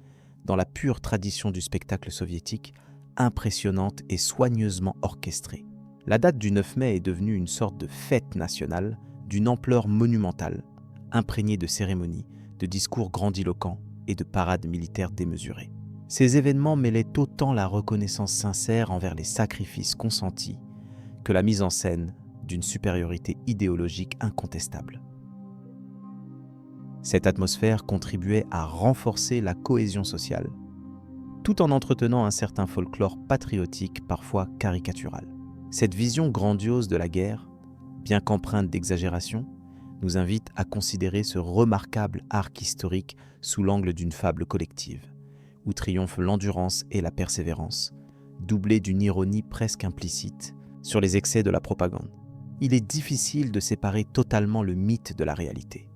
dans la pure tradition du spectacle soviétique, impressionnantes et soigneusement orchestrées. La date du 9 mai est devenue une sorte de fête nationale d'une ampleur monumentale, imprégnée de cérémonies, de discours grandiloquents et de parades militaires démesurées. Ces événements mêlaient autant la reconnaissance sincère envers les sacrifices consentis que la mise en scène d'une supériorité idéologique incontestable. Cette atmosphère contribuait à renforcer la cohésion sociale, tout en entretenant un certain folklore patriotique parfois caricatural. Cette vision grandiose de la guerre, bien qu'empreinte d'exagération, nous invite à considérer ce remarquable arc historique sous l'angle d'une fable collective, où triomphent l'endurance et la persévérance, doublées d'une ironie presque implicite sur les excès de la propagande. Il est difficile de séparer totalement le mythe de la réalité,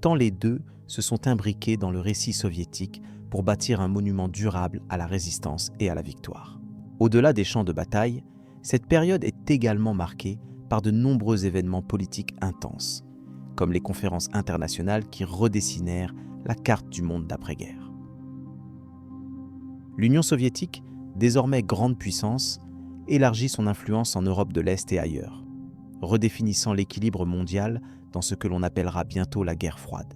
tant les deux se sont imbriqués dans le récit soviétique pour bâtir un monument durable à la résistance et à la victoire. Au-delà des champs de bataille, cette période est également marquée par de nombreux événements politiques intenses, comme les conférences internationales qui redessinèrent la carte du monde d'après-guerre. L'Union soviétique, désormais grande puissance, élargit son influence en Europe de l'Est et ailleurs, redéfinissant l'équilibre mondial dans ce que l'on appellera bientôt la guerre froide.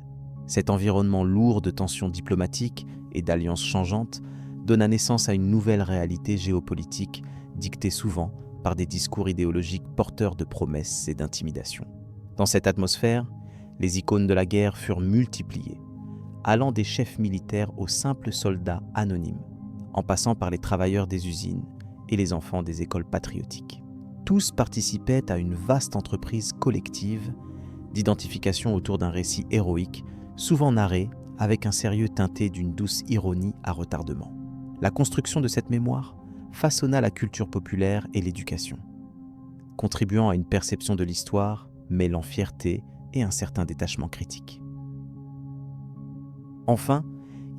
Cet environnement lourd de tensions diplomatiques et d'alliances changeantes donna naissance à une nouvelle réalité géopolitique dictée souvent par des discours idéologiques porteurs de promesses et d'intimidation. Dans cette atmosphère, les icônes de la guerre furent multipliées, allant des chefs militaires aux simples soldats anonymes, en passant par les travailleurs des usines et les enfants des écoles patriotiques. Tous participaient à une vaste entreprise collective d'identification autour d'un récit héroïque, souvent narré avec un sérieux teinté d'une douce ironie à retardement. La construction de cette mémoire façonna la culture populaire et l'éducation, contribuant à une perception de l'histoire mêlant fierté et un certain détachement critique. Enfin,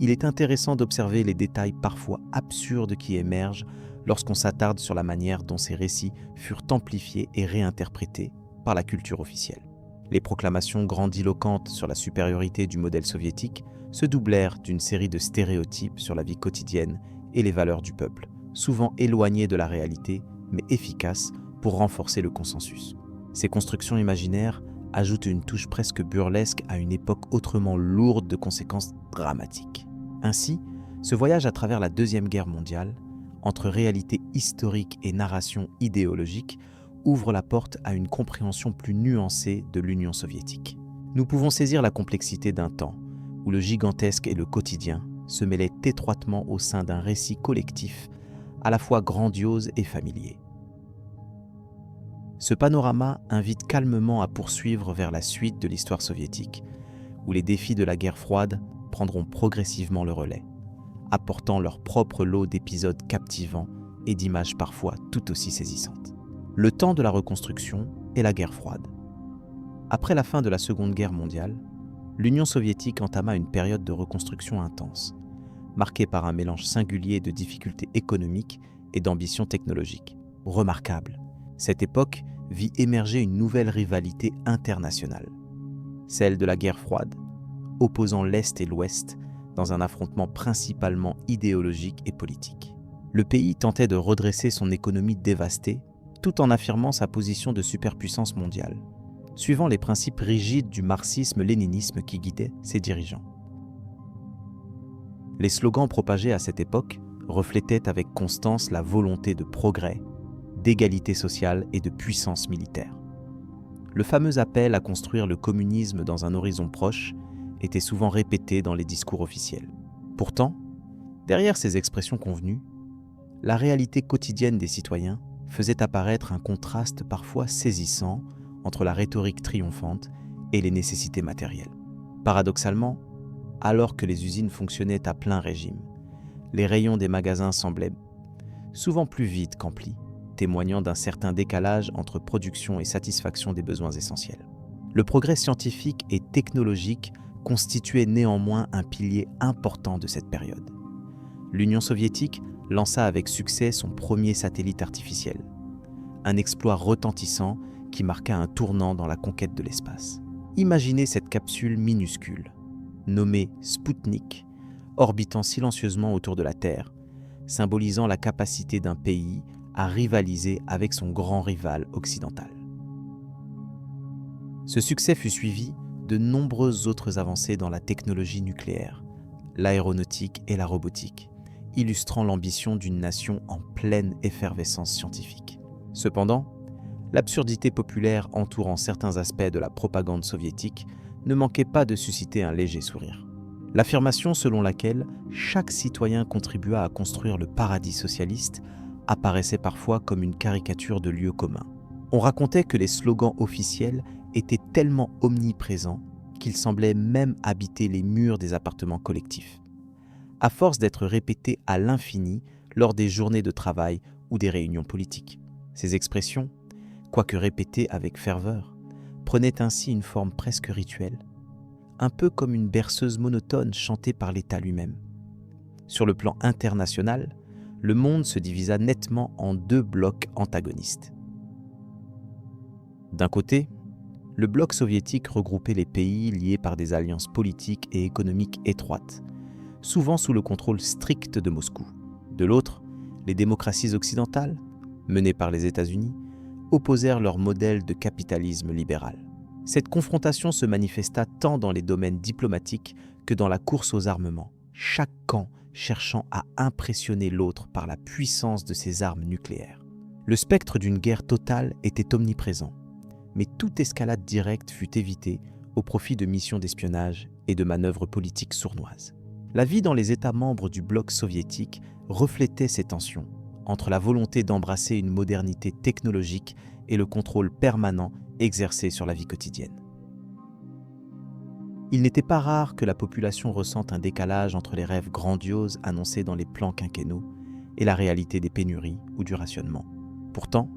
il est intéressant d'observer les détails parfois absurdes qui émergent lorsqu'on s'attarde sur la manière dont ces récits furent amplifiés et réinterprétés par la culture officielle. Les proclamations grandiloquentes sur la supériorité du modèle soviétique se doublèrent d'une série de stéréotypes sur la vie quotidienne et les valeurs du peuple, souvent éloignés de la réalité, mais efficaces pour renforcer le consensus. Ces constructions imaginaires ajoutent une touche presque burlesque à une époque autrement lourde de conséquences dramatiques. Ainsi, ce voyage à travers la Deuxième Guerre mondiale, entre réalité historique et narration idéologique, ouvre la porte à une compréhension plus nuancée de l'Union soviétique. Nous pouvons saisir la complexité d'un temps où le gigantesque et le quotidien se mêlaient étroitement au sein d'un récit collectif à la fois grandiose et familier. Ce panorama invite calmement à poursuivre vers la suite de l'histoire soviétique, où les défis de la guerre froide prendront progressivement le relais, apportant leur propre lot d'épisodes captivants et d'images parfois tout aussi saisissantes. Le temps de la reconstruction et la guerre froide. Après la fin de la Seconde Guerre mondiale, l'Union soviétique entama une période de reconstruction intense, marquée par un mélange singulier de difficultés économiques et d'ambitions technologiques. Remarquable, cette époque vit émerger une nouvelle rivalité internationale, celle de la guerre froide, opposant l'Est et l'Ouest dans un affrontement principalement idéologique et politique. Le pays tentait de redresser son économie dévastée tout en affirmant sa position de superpuissance mondiale, suivant les principes rigides du marxisme-léninisme qui guidaient ses dirigeants. Les slogans propagés à cette époque reflétaient avec constance la volonté de progrès, d'égalité sociale et de puissance militaire. Le fameux appel à construire le communisme dans un horizon proche était souvent répété dans les discours officiels. Pourtant, derrière ces expressions convenues, la réalité quotidienne des citoyens faisait apparaître un contraste parfois saisissant entre la rhétorique triomphante et les nécessités matérielles. Paradoxalement, alors que les usines fonctionnaient à plein régime, les rayons des magasins semblaient souvent plus vides qu'emplis, témoignant d'un certain décalage entre production et satisfaction des besoins essentiels. Le progrès scientifique et technologique constituait néanmoins un pilier important de cette période. L'Union soviétique lança avec succès son premier satellite artificiel, un exploit retentissant qui marqua un tournant dans la conquête de l'espace. Imaginez cette capsule minuscule, nommée Spoutnik, orbitant silencieusement autour de la Terre, symbolisant la capacité d'un pays à rivaliser avec son grand rival occidental. Ce succès fut suivi de nombreuses autres avancées dans la technologie nucléaire, l'aéronautique et la robotique, illustrant l'ambition d'une nation en pleine effervescence scientifique. Cependant, l'absurdité populaire entourant certains aspects de la propagande soviétique ne manquait pas de susciter un léger sourire. L'affirmation selon laquelle chaque citoyen contribua à construire le paradis socialiste apparaissait parfois comme une caricature de lieu commun. On racontait que les slogans officiels étaient tellement omniprésents qu'ils semblaient même habiter les murs des appartements collectifs, à force d'être répétés à l'infini lors des journées de travail ou des réunions politiques. Ces expressions, quoique répétées avec ferveur, prenaient ainsi une forme presque rituelle, un peu comme une berceuse monotone chantée par l'État lui-même. Sur le plan international, le monde se divisa nettement en deux blocs antagonistes. D'un côté, le bloc soviétique regroupait les pays liés par des alliances politiques et économiques étroites, souvent sous le contrôle strict de Moscou. De l'autre, les démocraties occidentales, menées par les États-Unis, opposèrent leur modèle de capitalisme libéral. Cette confrontation se manifesta tant dans les domaines diplomatiques que dans la course aux armements, chaque camp cherchant à impressionner l'autre par la puissance de ses armes nucléaires. Le spectre d'une guerre totale était omniprésent, mais toute escalade directe fut évitée au profit de missions d'espionnage et de manœuvres politiques sournoises. La vie dans les États membres du bloc soviétique reflétait ces tensions entre la volonté d'embrasser une modernité technologique et le contrôle permanent exercé sur la vie quotidienne. Il n'était pas rare que la population ressente un décalage entre les rêves grandioses annoncés dans les plans quinquennaux et la réalité des pénuries ou du rationnement. Pourtant,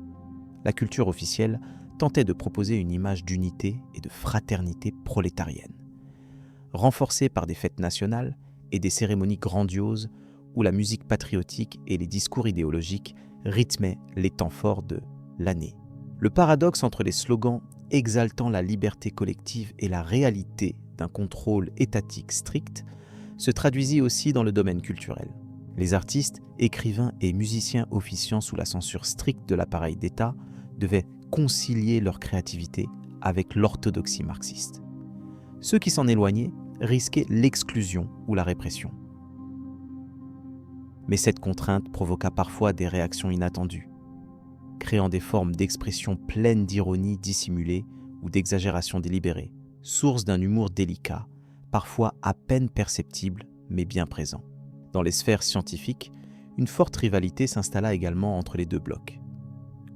la culture officielle tentait de proposer une image d'unité et de fraternité prolétarienne, renforcée par des fêtes nationales et des cérémonies grandioses où la musique patriotique et les discours idéologiques rythmaient les temps forts de l'année. Le paradoxe entre les slogans exaltant la liberté collective et la réalité d'un contrôle étatique strict se traduisit aussi dans le domaine culturel. Les artistes, écrivains et musiciens officiant sous la censure stricte de l'appareil d'État devaient concilier leur créativité avec l'orthodoxie marxiste. Ceux qui s'en éloignaient risquaient l'exclusion ou la répression. Mais cette contrainte provoqua parfois des réactions inattendues, créant des formes d'expression pleines d'ironie dissimulée ou d'exagération délibérée, source d'un humour délicat, parfois à peine perceptible mais bien présent. Dans les sphères scientifiques, une forte rivalité s'installa également entre les deux blocs.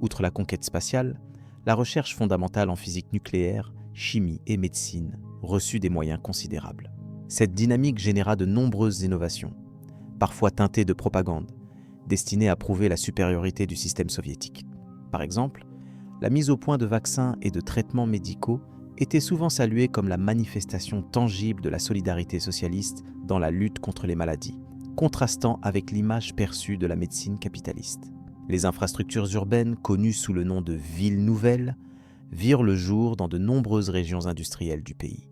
Outre la conquête spatiale, la recherche fondamentale en physique nucléaire, chimie et médecine reçut des moyens considérables. Cette dynamique généra de nombreuses innovations, parfois teintées de propagande, destinées à prouver la supériorité du système soviétique. Par exemple, la mise au point de vaccins et de traitements médicaux était souvent saluée comme la manifestation tangible de la solidarité socialiste dans la lutte contre les maladies, contrastant avec l'image perçue de la médecine capitaliste. Les infrastructures urbaines, connues sous le nom de villes nouvelles, virent le jour dans de nombreuses régions industrielles du pays.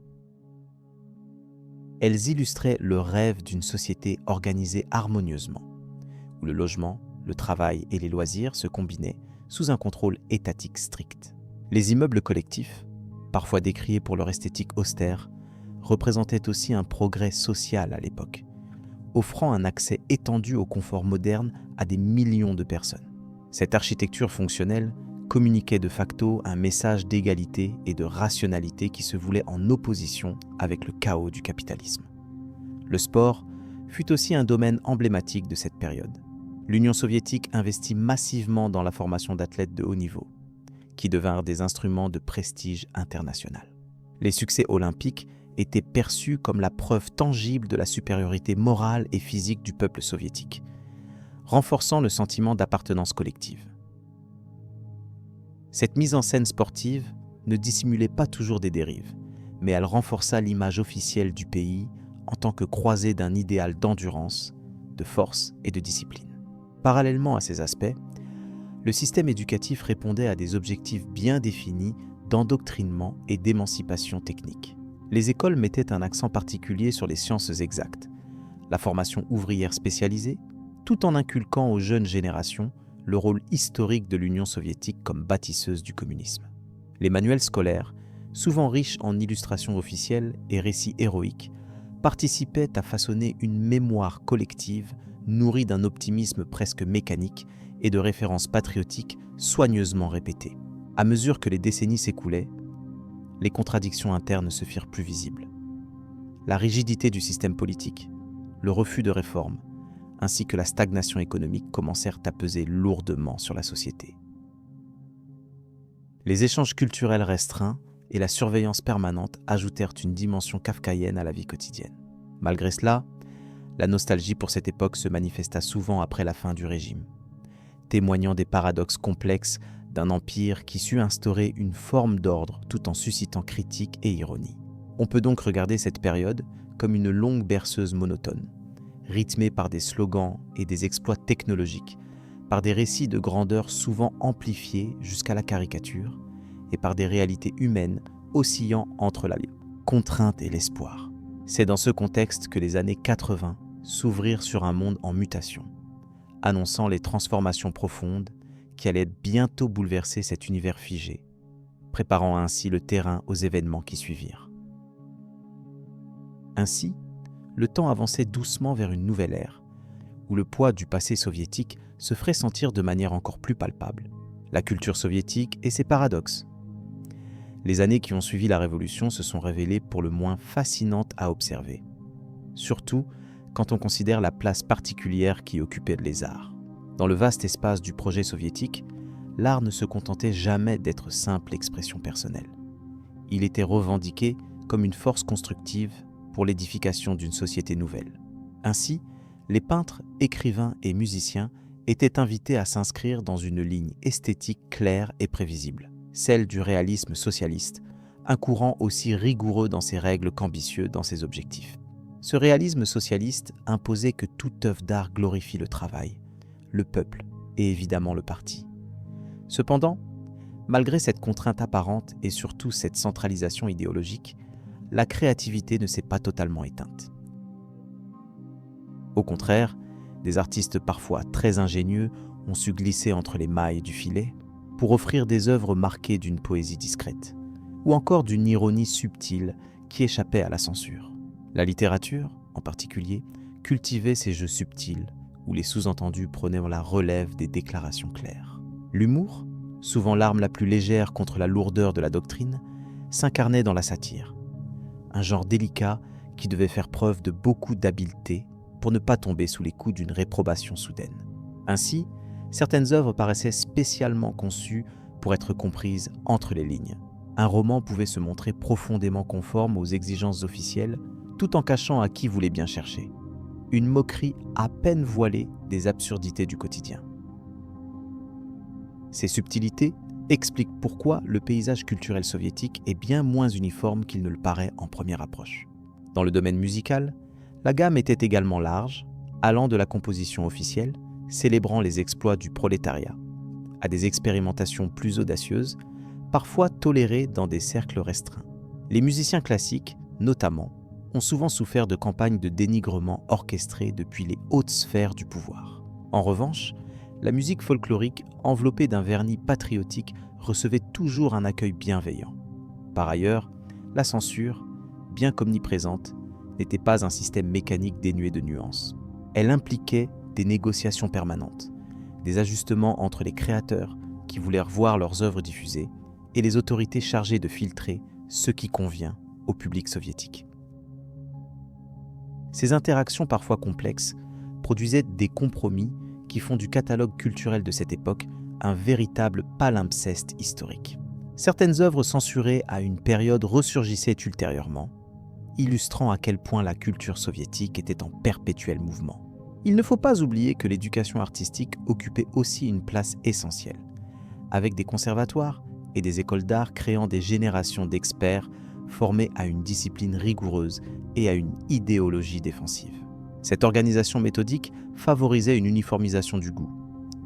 Elles illustraient le rêve d'une société organisée harmonieusement, où le logement, le travail et les loisirs se combinaient sous un contrôle étatique strict. Les immeubles collectifs, parfois décriés pour leur esthétique austère, représentaient aussi un progrès social à l'époque, offrant un accès étendu au confort moderne à des millions de personnes. Cette architecture fonctionnelle communiquait de facto un message d'égalité et de rationalité qui se voulait en opposition avec le chaos du capitalisme. Le sport fut aussi un domaine emblématique de cette période. L'Union soviétique investit massivement dans la formation d'athlètes de haut niveau, qui devinrent des instruments de prestige international. Les succès olympiques étaient perçus comme la preuve tangible de la supériorité morale et physique du peuple soviétique, renforçant le sentiment d'appartenance collective. Cette mise en scène sportive ne dissimulait pas toujours des dérives, mais elle renforça l'image officielle du pays en tant que croisée d'un idéal d'endurance, de force et de discipline. Parallèlement à ces aspects, le système éducatif répondait à des objectifs bien définis d'endoctrinement et d'émancipation technique. Les écoles mettaient un accent particulier sur les sciences exactes, la formation ouvrière spécialisée, tout en inculquant aux jeunes générations le rôle historique de l'Union soviétique comme bâtisseuse du communisme. Les manuels scolaires, souvent riches en illustrations officielles et récits héroïques, participaient à façonner une mémoire collective nourrie d'un optimisme presque mécanique et de références patriotiques soigneusement répétées. À mesure que les décennies s'écoulaient, les contradictions internes se firent plus visibles. La rigidité du système politique, le refus de réforme, ainsi que la stagnation économique commencèrent à peser lourdement sur la société. Les échanges culturels restreints et la surveillance permanente ajoutèrent une dimension kafkaïenne à la vie quotidienne. Malgré cela, la nostalgie pour cette époque se manifesta souvent après la fin du régime, témoignant des paradoxes complexes d'un empire qui sut instaurer une forme d'ordre tout en suscitant critique et ironie. On peut donc regarder cette période comme une longue berceuse monotone, rythmée par des slogans et des exploits technologiques, par des récits de grandeur souvent amplifiés jusqu'à la caricature, et par des réalités humaines oscillant entre la contrainte et l'espoir. C'est dans ce contexte que les années 80 s'ouvrirent sur un monde en mutation, annonçant les transformations profondes qui allaient bientôt bouleverser cet univers figé, préparant ainsi le terrain aux événements qui suivirent. Ainsi, le temps avançait doucement vers une nouvelle ère, où le poids du passé soviétique se ferait sentir de manière encore plus palpable. La culture soviétique et ses paradoxes. Les années qui ont suivi la Révolution se sont révélées pour le moins fascinantes à observer, surtout quand on considère la place particulière qui occupait les arts. Dans le vaste espace du projet soviétique, l'art ne se contentait jamais d'être simple expression personnelle. Il était revendiqué comme une force constructive pour l'édification d'une société nouvelle. Ainsi, les peintres, écrivains et musiciens étaient invités à s'inscrire dans une ligne esthétique claire et prévisible, celle du réalisme socialiste, un courant aussi rigoureux dans ses règles qu'ambitieux dans ses objectifs. Ce réalisme socialiste imposait que toute œuvre d'art glorifie le travail, le peuple et évidemment le parti. Cependant, malgré cette contrainte apparente et surtout cette centralisation idéologique, la créativité ne s'est pas totalement éteinte. Au contraire, des artistes parfois très ingénieux ont su glisser entre les mailles du filet pour offrir des œuvres marquées d'une poésie discrète, ou encore d'une ironie subtile qui échappait à la censure. La littérature, en particulier, cultivait ces jeux subtils où les sous-entendus prenaient la relève des déclarations claires. L'humour, souvent l'arme la plus légère contre la lourdeur de la doctrine, s'incarnait dans la satire, un genre délicat qui devait faire preuve de beaucoup d'habileté pour ne pas tomber sous les coups d'une réprobation soudaine. Ainsi, certaines œuvres paraissaient spécialement conçues pour être comprises entre les lignes. Un roman pouvait se montrer profondément conforme aux exigences officielles, tout en cachant à qui voulait bien chercher. une moquerie à peine voilée des absurdités du quotidien. Ces subtilités expliquent pourquoi le paysage culturel soviétique est bien moins uniforme qu'il ne le paraît en première approche. Dans le domaine musical, la gamme était également large, allant de la composition officielle, célébrant les exploits du prolétariat, à des expérimentations plus audacieuses, parfois tolérées dans des cercles restreints. Les musiciens classiques, notamment, ont souvent souffert de campagnes de dénigrement orchestrées depuis les hautes sphères du pouvoir. En revanche, la musique folklorique, enveloppée d'un vernis patriotique, recevait toujours un accueil bienveillant. Par ailleurs, la censure, bien qu'omniprésente, n'était pas un système mécanique dénué de nuances. Elle impliquait des négociations permanentes, des ajustements entre les créateurs qui voulaient voir leurs œuvres diffusées et les autorités chargées de filtrer ce qui convient au public soviétique. Ces interactions parfois complexes produisaient des compromis qui font du catalogue culturel de cette époque un véritable palimpseste historique. Certaines œuvres censurées à une période ressurgissaient ultérieurement, illustrant à quel point la culture soviétique était en perpétuel mouvement. Il ne faut pas oublier que l'éducation artistique occupait aussi une place essentielle, avec des conservatoires et des écoles d'art créant des générations d'experts formés à une discipline rigoureuse et à une idéologie défensive. Cette organisation méthodique favorisait une uniformisation du goût,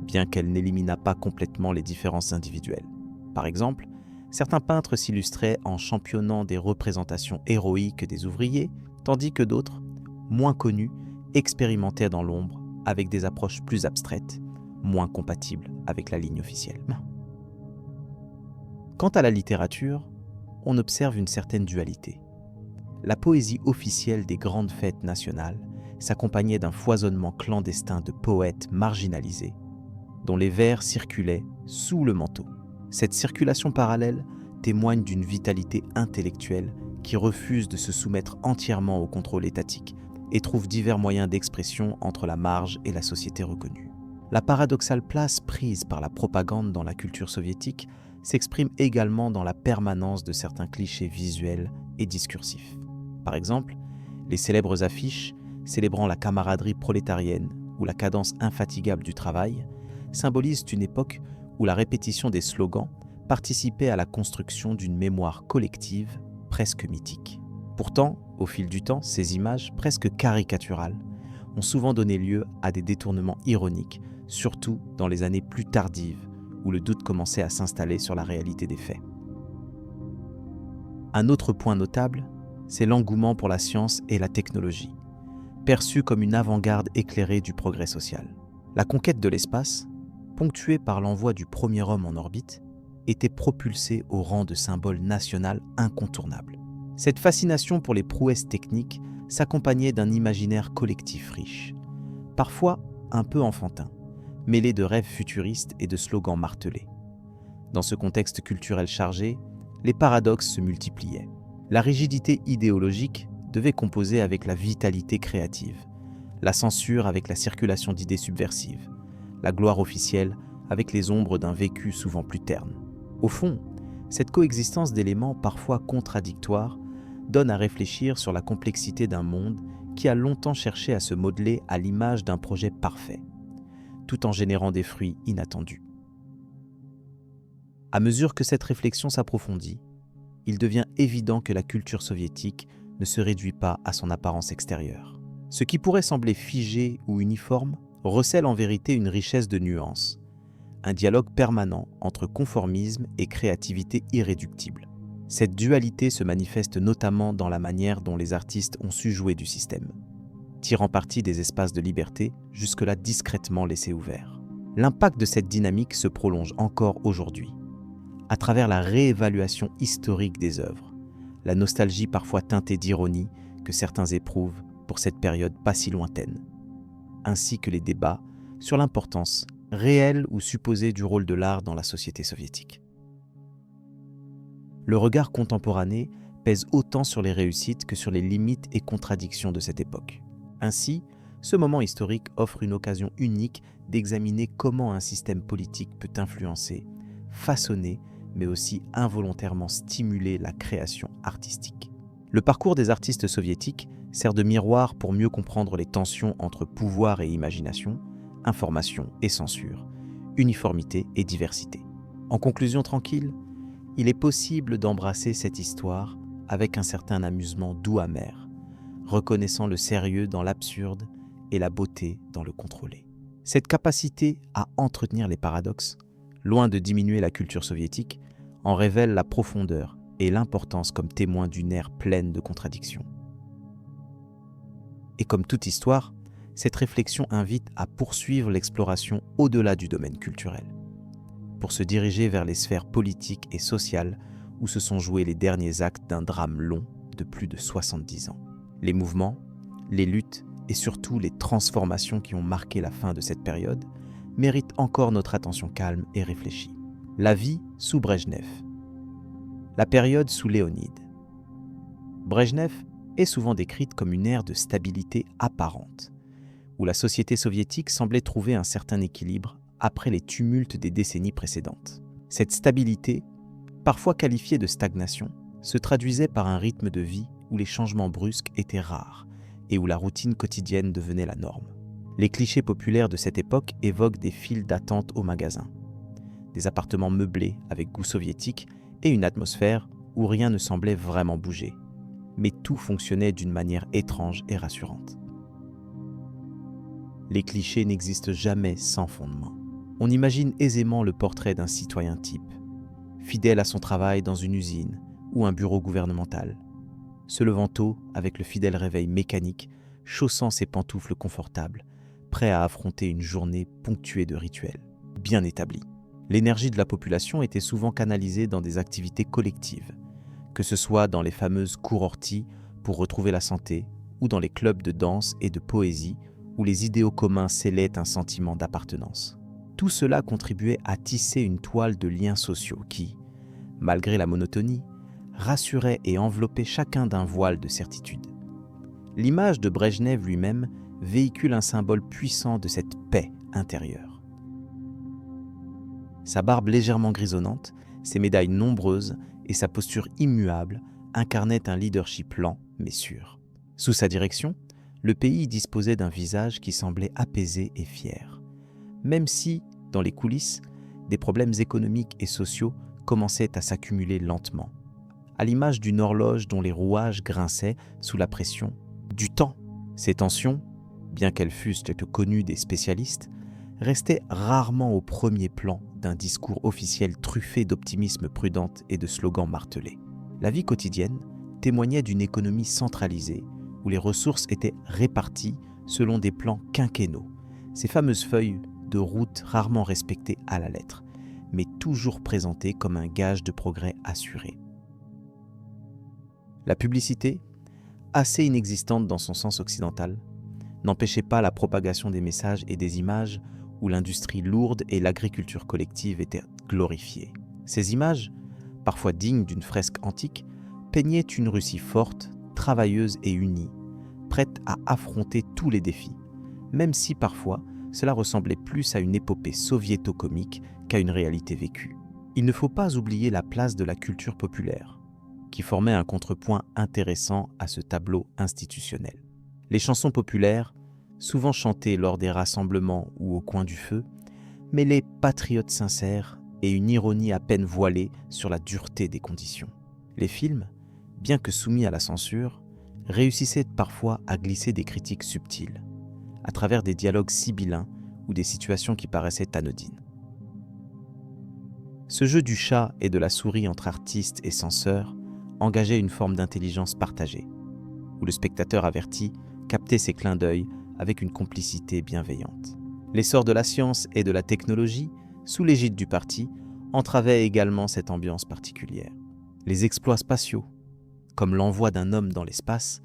bien qu'elle n'éliminât pas complètement les différences individuelles. Par exemple, certains peintres s'illustraient en championnant des représentations héroïques des ouvriers, tandis que d'autres, moins connus, expérimentaient dans l'ombre avec des approches plus abstraites, moins compatibles avec la ligne officielle. Quant à la littérature, on observe une certaine dualité. La poésie officielle des grandes fêtes nationales s'accompagnait d'un foisonnement clandestin de poètes marginalisés, dont les vers circulaient sous le manteau. Cette circulation parallèle témoigne d'une vitalité intellectuelle qui refuse de se soumettre entièrement au contrôle étatique et trouve divers moyens d'expression entre la marge et la société reconnue. La paradoxale place prise par la propagande dans la culture soviétique s'exprime également dans la permanence de certains clichés visuels et discursifs. Par exemple, les célèbres affiches célébrant la camaraderie prolétarienne ou la cadence infatigable du travail symbolisent une époque où la répétition des slogans participait à la construction d'une mémoire collective presque mythique. Pourtant, au fil du temps, ces images presque caricaturales ont souvent donné lieu à des détournements ironiques, surtout dans les années plus tardives où le doute commençait à s'installer sur la réalité des faits. Un autre point notable, c'est l'engouement pour la science et la technologie, perçu comme une avant-garde éclairée du progrès social. La conquête de l'espace, ponctuée par l'envoi du premier homme en orbite, était propulsée au rang de symbole national incontournable. Cette fascination pour les prouesses techniques s'accompagnait d'un imaginaire collectif riche, parfois un peu enfantin, mêlé de rêves futuristes et de slogans martelés. Dans ce contexte culturel chargé, les paradoxes se multipliaient. La rigidité idéologique devait composer avec la vitalité créative, la censure avec la circulation d'idées subversives, la gloire officielle avec les ombres d'un vécu souvent plus terne. Au fond, cette coexistence d'éléments parfois contradictoires donne à réfléchir sur la complexité d'un monde qui a longtemps cherché à se modeler à l'image d'un projet parfait, tout en générant des fruits inattendus. À mesure que cette réflexion s'approfondit, il devient évident que la culture soviétique ne se réduit pas à son apparence extérieure. Ce qui pourrait sembler figé ou uniforme recèle en vérité une richesse de nuances, un dialogue permanent entre conformisme et créativité irréductible. Cette dualité se manifeste notamment dans la manière dont les artistes ont su jouer du système, tirant parti des espaces de liberté jusque-là discrètement laissés ouverts. L'impact de cette dynamique se prolonge encore aujourd'hui, à travers la réévaluation historique des œuvres, la nostalgie parfois teintée d'ironie que certains éprouvent pour cette période pas si lointaine, ainsi que les débats sur l'importance réelle ou supposée du rôle de l'art dans la société soviétique. Le regard contemporané pèse autant sur les réussites que sur les limites et contradictions de cette époque. Ainsi, ce moment historique offre une occasion unique d'examiner comment un système politique peut influencer, façonner, mais aussi involontairement stimuler la création artistique. Le parcours des artistes soviétiques sert de miroir pour mieux comprendre les tensions entre pouvoir et imagination, information et censure, uniformité et diversité. En conclusion tranquille, il est possible d'embrasser cette histoire avec un certain amusement doux amer, reconnaissant le sérieux dans l'absurde et la beauté dans le contrôlé. Cette capacité à entretenir les paradoxes, loin de diminuer la culture soviétique, en révèle la profondeur et l'importance comme témoin d'une ère pleine de contradictions. Et comme toute histoire, cette réflexion invite à poursuivre l'exploration au-delà du domaine culturel, pour se diriger vers les sphères politiques et sociales où se sont joués les derniers actes d'un drame long de plus de 70 ans. Les mouvements, les luttes et surtout les transformations qui ont marqué la fin de cette période méritent encore notre attention calme et réfléchie. La vie sous Brejnev. La période sous Léonide. Brejnev est souvent décrite comme une ère de stabilité apparente, où la société soviétique semblait trouver un certain équilibre après les tumultes des décennies précédentes. Cette stabilité, parfois qualifiée de stagnation, se traduisait par un rythme de vie où les changements brusques étaient rares et où la routine quotidienne devenait la norme. Les clichés populaires de cette époque évoquent des files d'attente au magasin, des appartements meublés avec goût soviétique et une atmosphère où rien ne semblait vraiment bouger, mais tout fonctionnait d'une manière étrange et rassurante. Les clichés n'existent jamais sans fondement. On imagine aisément le portrait d'un citoyen type, fidèle à son travail dans une usine ou un bureau gouvernemental, se levant tôt avec le fidèle réveil mécanique, chaussant ses pantoufles confortables, prêt à affronter une journée ponctuée de rituels, bien établis. L'énergie de la population était souvent canalisée dans des activités collectives, que ce soit dans les fameuses cours orties pour retrouver la santé ou dans les clubs de danse et de poésie où les idéaux communs scellaient un sentiment d'appartenance. Tout cela contribuait à tisser une toile de liens sociaux qui, malgré la monotonie, rassurait et enveloppait chacun d'un voile de certitude. L'image de Brejnev lui-même véhicule un symbole puissant de cette paix intérieure. Sa barbe légèrement grisonnante, ses médailles nombreuses et sa posture immuable incarnaient un leadership lent mais sûr. Sous sa direction, le pays disposait d'un visage qui semblait apaisé et fier, même si, dans les coulisses, des problèmes économiques et sociaux commençaient à s'accumuler lentement, à l'image d'une horloge dont les rouages grinçaient sous la pression du temps. Ces tensions, bien qu'elles fussent connues des spécialistes, restaient rarement au premier plan d'un discours officiel truffé d'optimisme prudent et de slogans martelés. La vie quotidienne témoignait d'une économie centralisée où les ressources étaient réparties selon des plans quinquennaux, ces fameuses feuilles de route rarement respectées à la lettre, mais toujours présentées comme un gage de progrès assuré. La publicité, assez inexistante dans son sens occidental, n'empêchait pas la propagation des messages et des images où l'industrie lourde et l'agriculture collective étaient glorifiées. Ces images, parfois dignes d'une fresque antique, peignaient une Russie forte, travailleuse et unie, prête à affronter tous les défis, même si parfois cela ressemblait plus à une épopée soviéto-comique qu'à une réalité vécue. Il ne faut pas oublier la place de la culture populaire, qui formait un contrepoint intéressant à ce tableau institutionnel. Les chansons populaires, souvent chantées lors des rassemblements ou au coin du feu, mêlaient patriotes sincères et une ironie à peine voilée sur la dureté des conditions. Les films, bien que soumis à la censure, réussissaient parfois à glisser des critiques subtiles, à travers des dialogues sibyllins ou des situations qui paraissaient anodines. Ce jeu du chat et de la souris entre artistes et censeurs engageait une forme d'intelligence partagée, où le spectateur averti captait ses clins d'œil avec une complicité bienveillante. L'essor de la science et de la technologie, sous l'égide du parti, entravait également cette ambiance particulière. Les exploits spatiaux, comme l'envoi d'un homme dans l'espace,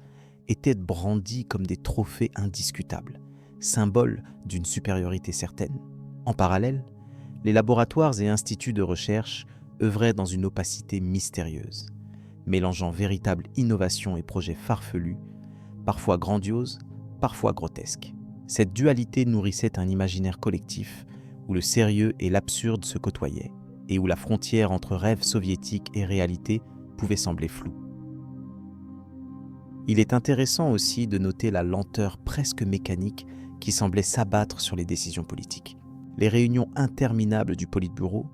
étaient brandis comme des trophées indiscutables, symboles d'une supériorité certaine. En parallèle, les laboratoires et instituts de recherche œuvraient dans une opacité mystérieuse, mélangeant véritable innovation et projets farfelus, parfois grandioses, parfois grotesques. Cette dualité nourrissait un imaginaire collectif où le sérieux et l'absurde se côtoyaient, et où la frontière entre rêve soviétique et réalité pouvait sembler floue. Il est intéressant aussi de noter la lenteur presque mécanique qui semblait s'abattre sur les décisions politiques. Les réunions interminables du Politburo,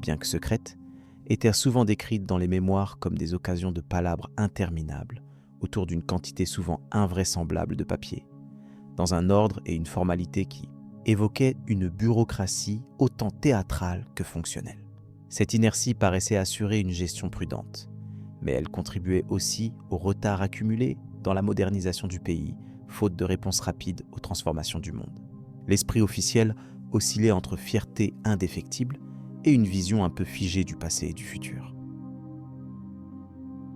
bien que secrètes, étaient souvent décrites dans les mémoires comme des occasions de palabres interminables, autour d'une quantité souvent invraisemblable de papier, dans un ordre et une formalité qui évoquaient une bureaucratie autant théâtrale que fonctionnelle. Cette inertie paraissait assurer une gestion prudente, mais elle contribuait aussi au retard accumulé dans la modernisation du pays, faute de réponse rapide aux transformations du monde. L'esprit officiel oscillait entre fierté indéfectible et une vision un peu figée du passé et du futur.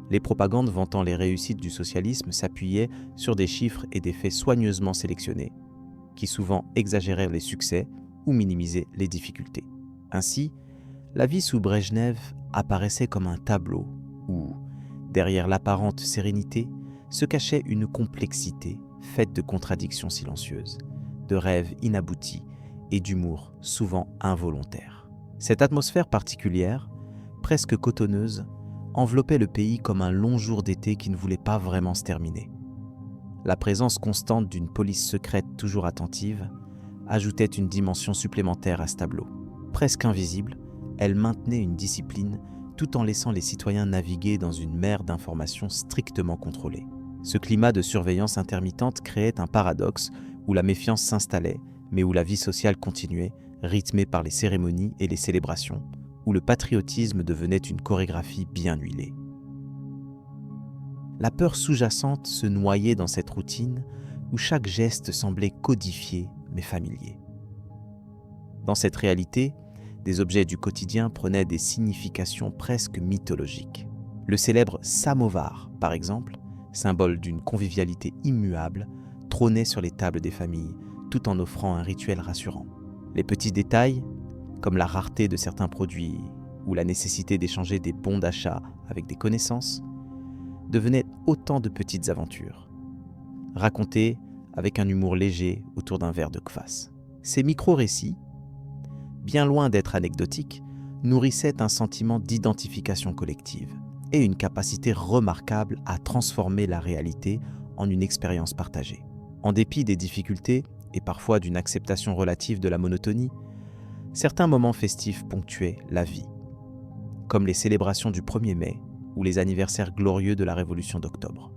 Les propagandes vantant les réussites du socialisme s'appuyaient sur des chiffres et des faits soigneusement sélectionnés, qui souvent exagéraient les succès ou minimisaient les difficultés. Ainsi, la vie sous Brejnev apparaissait comme un tableau où, derrière l'apparente sérénité, se cachait une complexité faite de contradictions silencieuses, de rêves inaboutis et d'humour souvent involontaire. Cette atmosphère particulière, presque cotonneuse, enveloppait le pays comme un long jour d'été qui ne voulait pas vraiment se terminer. La présence constante d'une police secrète toujours attentive ajoutait une dimension supplémentaire à ce tableau. Presque invisible, elle maintenait une discipline tout en laissant les citoyens naviguer dans une mer d'informations strictement contrôlées. Ce climat de surveillance intermittente créait un paradoxe où la méfiance s'installait, mais où la vie sociale continuait, rythmée par les cérémonies et les célébrations, où le patriotisme devenait une chorégraphie bien huilée. La peur sous-jacente se noyait dans cette routine où chaque geste semblait codifié mais familier. Dans cette réalité, des objets du quotidien prenaient des significations presque mythologiques. Le célèbre samovar, par exemple, symbole d'une convivialité immuable, trônait sur les tables des familles, tout en offrant un rituel rassurant. Les petits détails, comme la rareté de certains produits ou la nécessité d'échanger des bons d'achat avec des connaissances, devenaient autant de petites aventures, racontées avec un humour léger autour d'un verre de kvass. Ces micro-récits, bien loin d'être anecdotiques, nourrissaient un sentiment d'identification collective et une capacité remarquable à transformer la réalité en une expérience partagée. En dépit des difficultés et parfois d'une acceptation relative de la monotonie, certains moments festifs ponctuaient la vie, comme les célébrations du 1er mai ou les anniversaires glorieux de la Révolution d'octobre.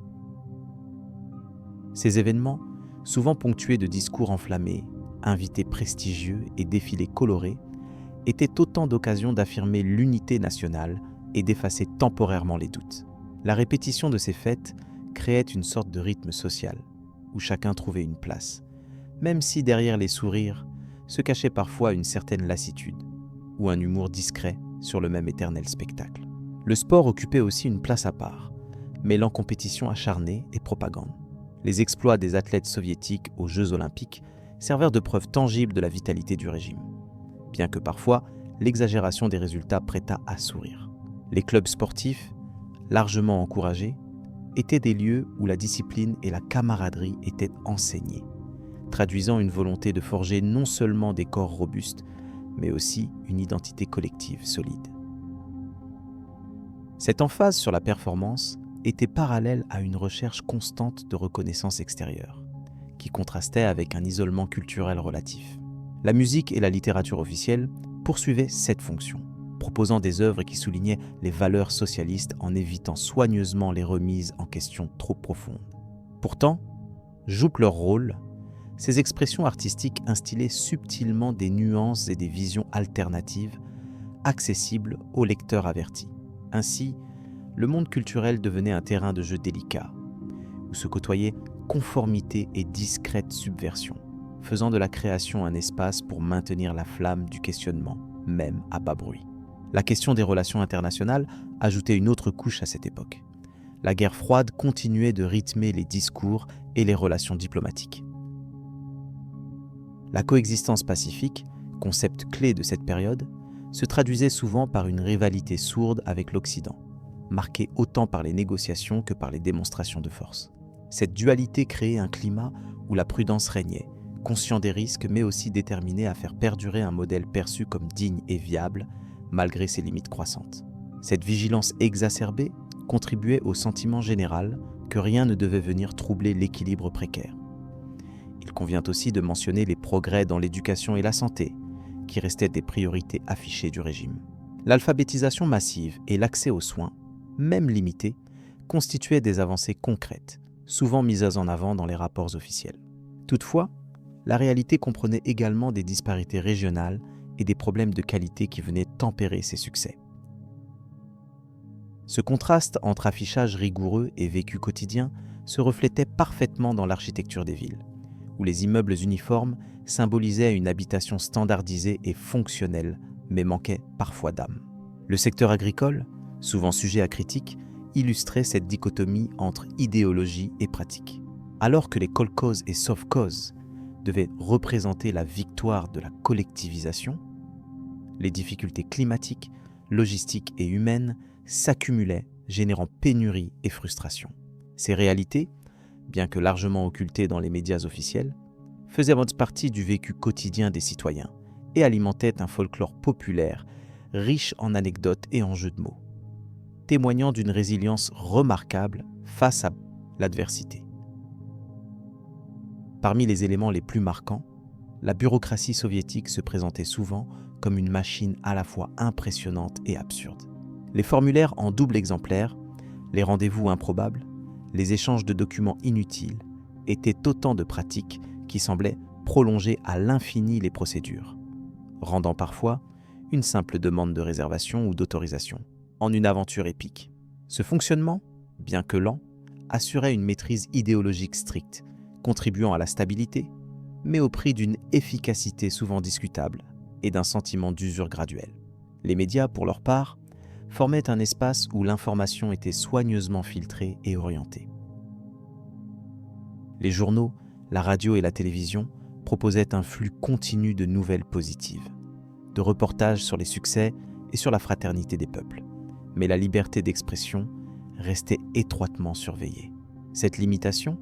Ces événements, souvent ponctués de discours enflammés, invités prestigieux et défilés colorés, étaient autant d'occasions d'affirmer l'unité nationale et d'effacer temporairement les doutes. La répétition de ces fêtes créait une sorte de rythme social, où chacun trouvait une place, même si derrière les sourires se cachait parfois une certaine lassitude, ou un humour discret sur le même éternel spectacle. Le sport occupait aussi une place à part, mêlant compétition acharnée et propagande. Les exploits des athlètes soviétiques aux Jeux olympiques servirent de preuve tangible de la vitalité du régime, bien que parfois l'exagération des résultats prêtât à sourire. Les clubs sportifs, largement encouragés, étaient des lieux où la discipline et la camaraderie étaient enseignées, traduisant une volonté de forger non seulement des corps robustes, mais aussi une identité collective solide. Cette emphase sur la performance était parallèle à une recherche constante de reconnaissance extérieure, qui contrastait avec un isolement culturel relatif. La musique et la littérature officielle poursuivaient cette fonction, proposant des œuvres qui soulignaient les valeurs socialistes en évitant soigneusement les remises en question trop profondes. Pourtant, jouent leur rôle, ces expressions artistiques instillaient subtilement des nuances et des visions alternatives, accessibles aux lecteurs avertis. Ainsi, le monde culturel devenait un terrain de jeu délicat, où se côtoyaient conformité et discrète subversion, faisant de la création un espace pour maintenir la flamme du questionnement, même à bas bruit. La question des relations internationales ajoutait une autre couche à cette époque. La guerre froide continuait de rythmer les discours et les relations diplomatiques. La coexistence pacifique, concept clé de cette période, se traduisait souvent par une rivalité sourde avec l'Occident, marquée autant par les négociations que par les démonstrations de force. Cette dualité créait un climat où la prudence régnait, conscient des risques mais aussi déterminé à faire perdurer un modèle perçu comme digne et viable, malgré ses limites croissantes. Cette vigilance exacerbée contribuait au sentiment général que rien ne devait venir troubler l'équilibre précaire. Il convient aussi de mentionner les progrès dans l'éducation et la santé, qui restaient des priorités affichées du régime. L'alphabétisation massive et l'accès aux soins, même limités, constituaient des avancées concrètes, souvent mises en avant dans les rapports officiels. Toutefois, la réalité comprenait également des disparités régionales et des problèmes de qualité qui venaient tempérer ces succès. Ce contraste entre affichage rigoureux et vécu quotidien se reflétait parfaitement dans l'architecture des villes, où les immeubles uniformes symbolisaient une habitation standardisée et fonctionnelle, mais manquaient parfois d'âme. Le secteur agricole, souvent sujet à critique, illustrait cette dichotomie entre idéologie et pratique. Alors que les kolkhozes et sovkhozes devaient représenter la victoire de la collectivisation, les difficultés climatiques, logistiques et humaines s'accumulaient, générant pénurie et frustration. Ces réalités, bien que largement occultées dans les médias officiels, faisaient partie du vécu quotidien des citoyens et alimentaient un folklore populaire riche en anecdotes et en jeux de mots, témoignant d'une résilience remarquable face à l'adversité. Parmi les éléments les plus marquants, la bureaucratie soviétique se présentait souvent comme une machine à la fois impressionnante et absurde. Les formulaires en double exemplaire, les rendez-vous improbables, les échanges de documents inutiles étaient autant de pratiques qui semblaient prolonger à l'infini les procédures, rendant parfois une simple demande de réservation ou d'autorisation en une aventure épique. Ce fonctionnement, bien que lent, assurait une maîtrise idéologique stricte, contribuant à la stabilité, mais au prix d'une efficacité souvent discutable et d'un sentiment d'usure graduelle. Les médias, pour leur part, formaient un espace où l'information était soigneusement filtrée et orientée. Les journaux, la radio et la télévision proposaient un flux continu de nouvelles positives, de reportages sur les succès et sur la fraternité des peuples. Mais la liberté d'expression restait étroitement surveillée. Cette limitation,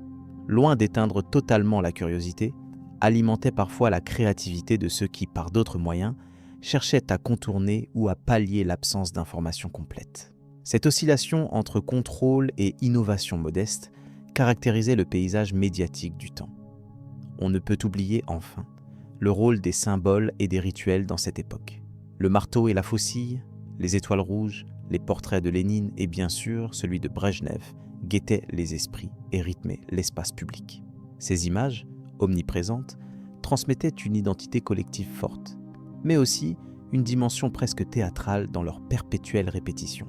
loin d'éteindre totalement la curiosité, alimentait parfois la créativité de ceux qui, par d'autres moyens, cherchaient à contourner ou à pallier l'absence d'informations complètes. Cette oscillation entre contrôle et innovation modeste caractérisait le paysage médiatique du temps. On ne peut oublier, enfin, le rôle des symboles et des rituels dans cette époque. Le marteau et la faucille, les étoiles rouges, les portraits de Lénine et bien sûr celui de Brejnev guettaient les esprits et rythmaient l'espace public. Ces images, omniprésentes, transmettaient une identité collective forte, mais aussi une dimension presque théâtrale dans leur perpétuelle répétition.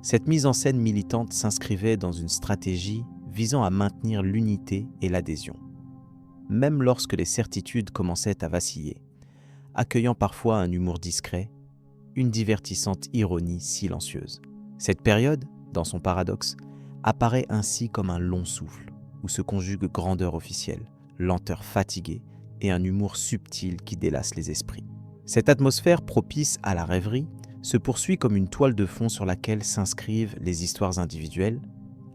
Cette mise en scène militante s'inscrivait dans une stratégie visant à maintenir l'unité et l'adhésion, même lorsque les certitudes commençaient à vaciller, accueillant parfois un humour discret, une divertissante ironie silencieuse. Cette période, dans son paradoxe, apparaît ainsi comme un long souffle, où se conjuguent grandeur officielle, lenteur fatiguée et un humour subtil qui délace les esprits. Cette atmosphère propice à la rêverie se poursuit comme une toile de fond sur laquelle s'inscrivent les histoires individuelles,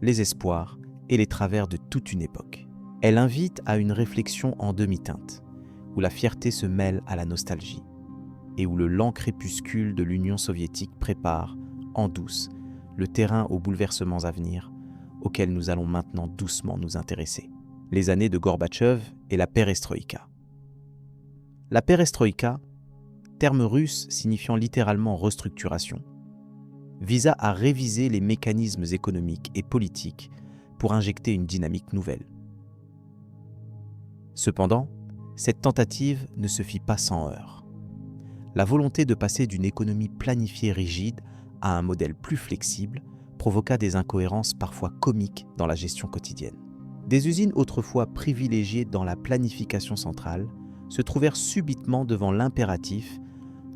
les espoirs et les travers de toute une époque. Elle invite à une réflexion en demi-teinte, où la fierté se mêle à la nostalgie, et où le lent crépuscule de l'Union soviétique prépare, en douce, le terrain aux bouleversements à venir, auxquels nous allons maintenant doucement nous intéresser. Les années de Gorbatchev et la perestroïka. La perestroïka, terme russe signifiant littéralement restructuration, visa à réviser les mécanismes économiques et politiques pour injecter une dynamique nouvelle. Cependant, cette tentative ne se fit pas sans heurts. La volonté de passer d'une économie planifiée rigide à un modèle plus flexible provoqua des incohérences parfois comiques dans la gestion quotidienne. Des usines autrefois privilégiées dans la planification centrale se trouvèrent subitement devant l'impératif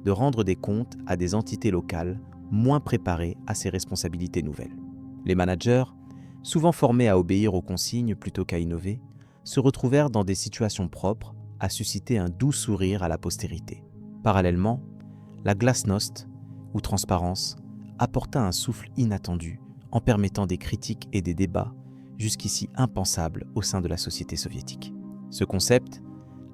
de rendre des comptes à des entités locales moins préparées à ces responsabilités nouvelles. Les managers, souvent formés à obéir aux consignes plutôt qu'à innover, se retrouvèrent dans des situations propres à susciter un doux sourire à la postérité. Parallèlement, la glasnost, ou transparence, apporta un souffle inattendu en permettant des critiques et des débats jusqu'ici impensables au sein de la société soviétique. Ce concept,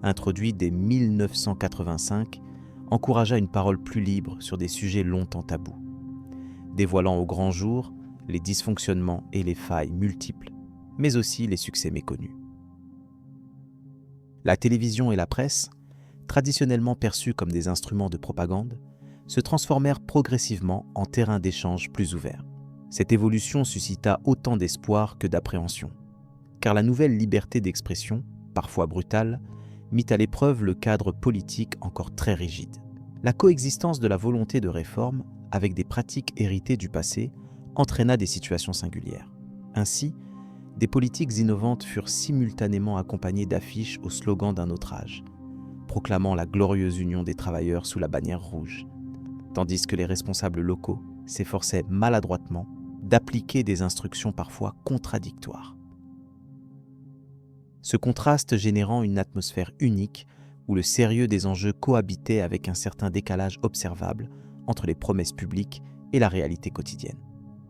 introduit dès 1985, encouragea une parole plus libre sur des sujets longtemps tabous, dévoilant au grand jour les dysfonctionnements et les failles multiples, mais aussi les succès méconnus. La télévision et la presse, traditionnellement perçues comme des instruments de propagande, se transformèrent progressivement en terrain d'échange plus ouvert. Cette évolution suscita autant d'espoir que d'appréhension, car la nouvelle liberté d'expression, parfois brutale, mit à l'épreuve le cadre politique encore très rigide. La coexistence de la volonté de réforme avec des pratiques héritées du passé entraîna des situations singulières. Ainsi, des politiques innovantes furent simultanément accompagnées d'affiches au slogan d'un autre âge, proclamant la glorieuse union des travailleurs sous la bannière rouge, tandis que les responsables locaux s'efforçaient maladroitement d'appliquer des instructions parfois contradictoires. Ce contraste générant une atmosphère unique où le sérieux des enjeux cohabitait avec un certain décalage observable entre les promesses publiques et la réalité quotidienne.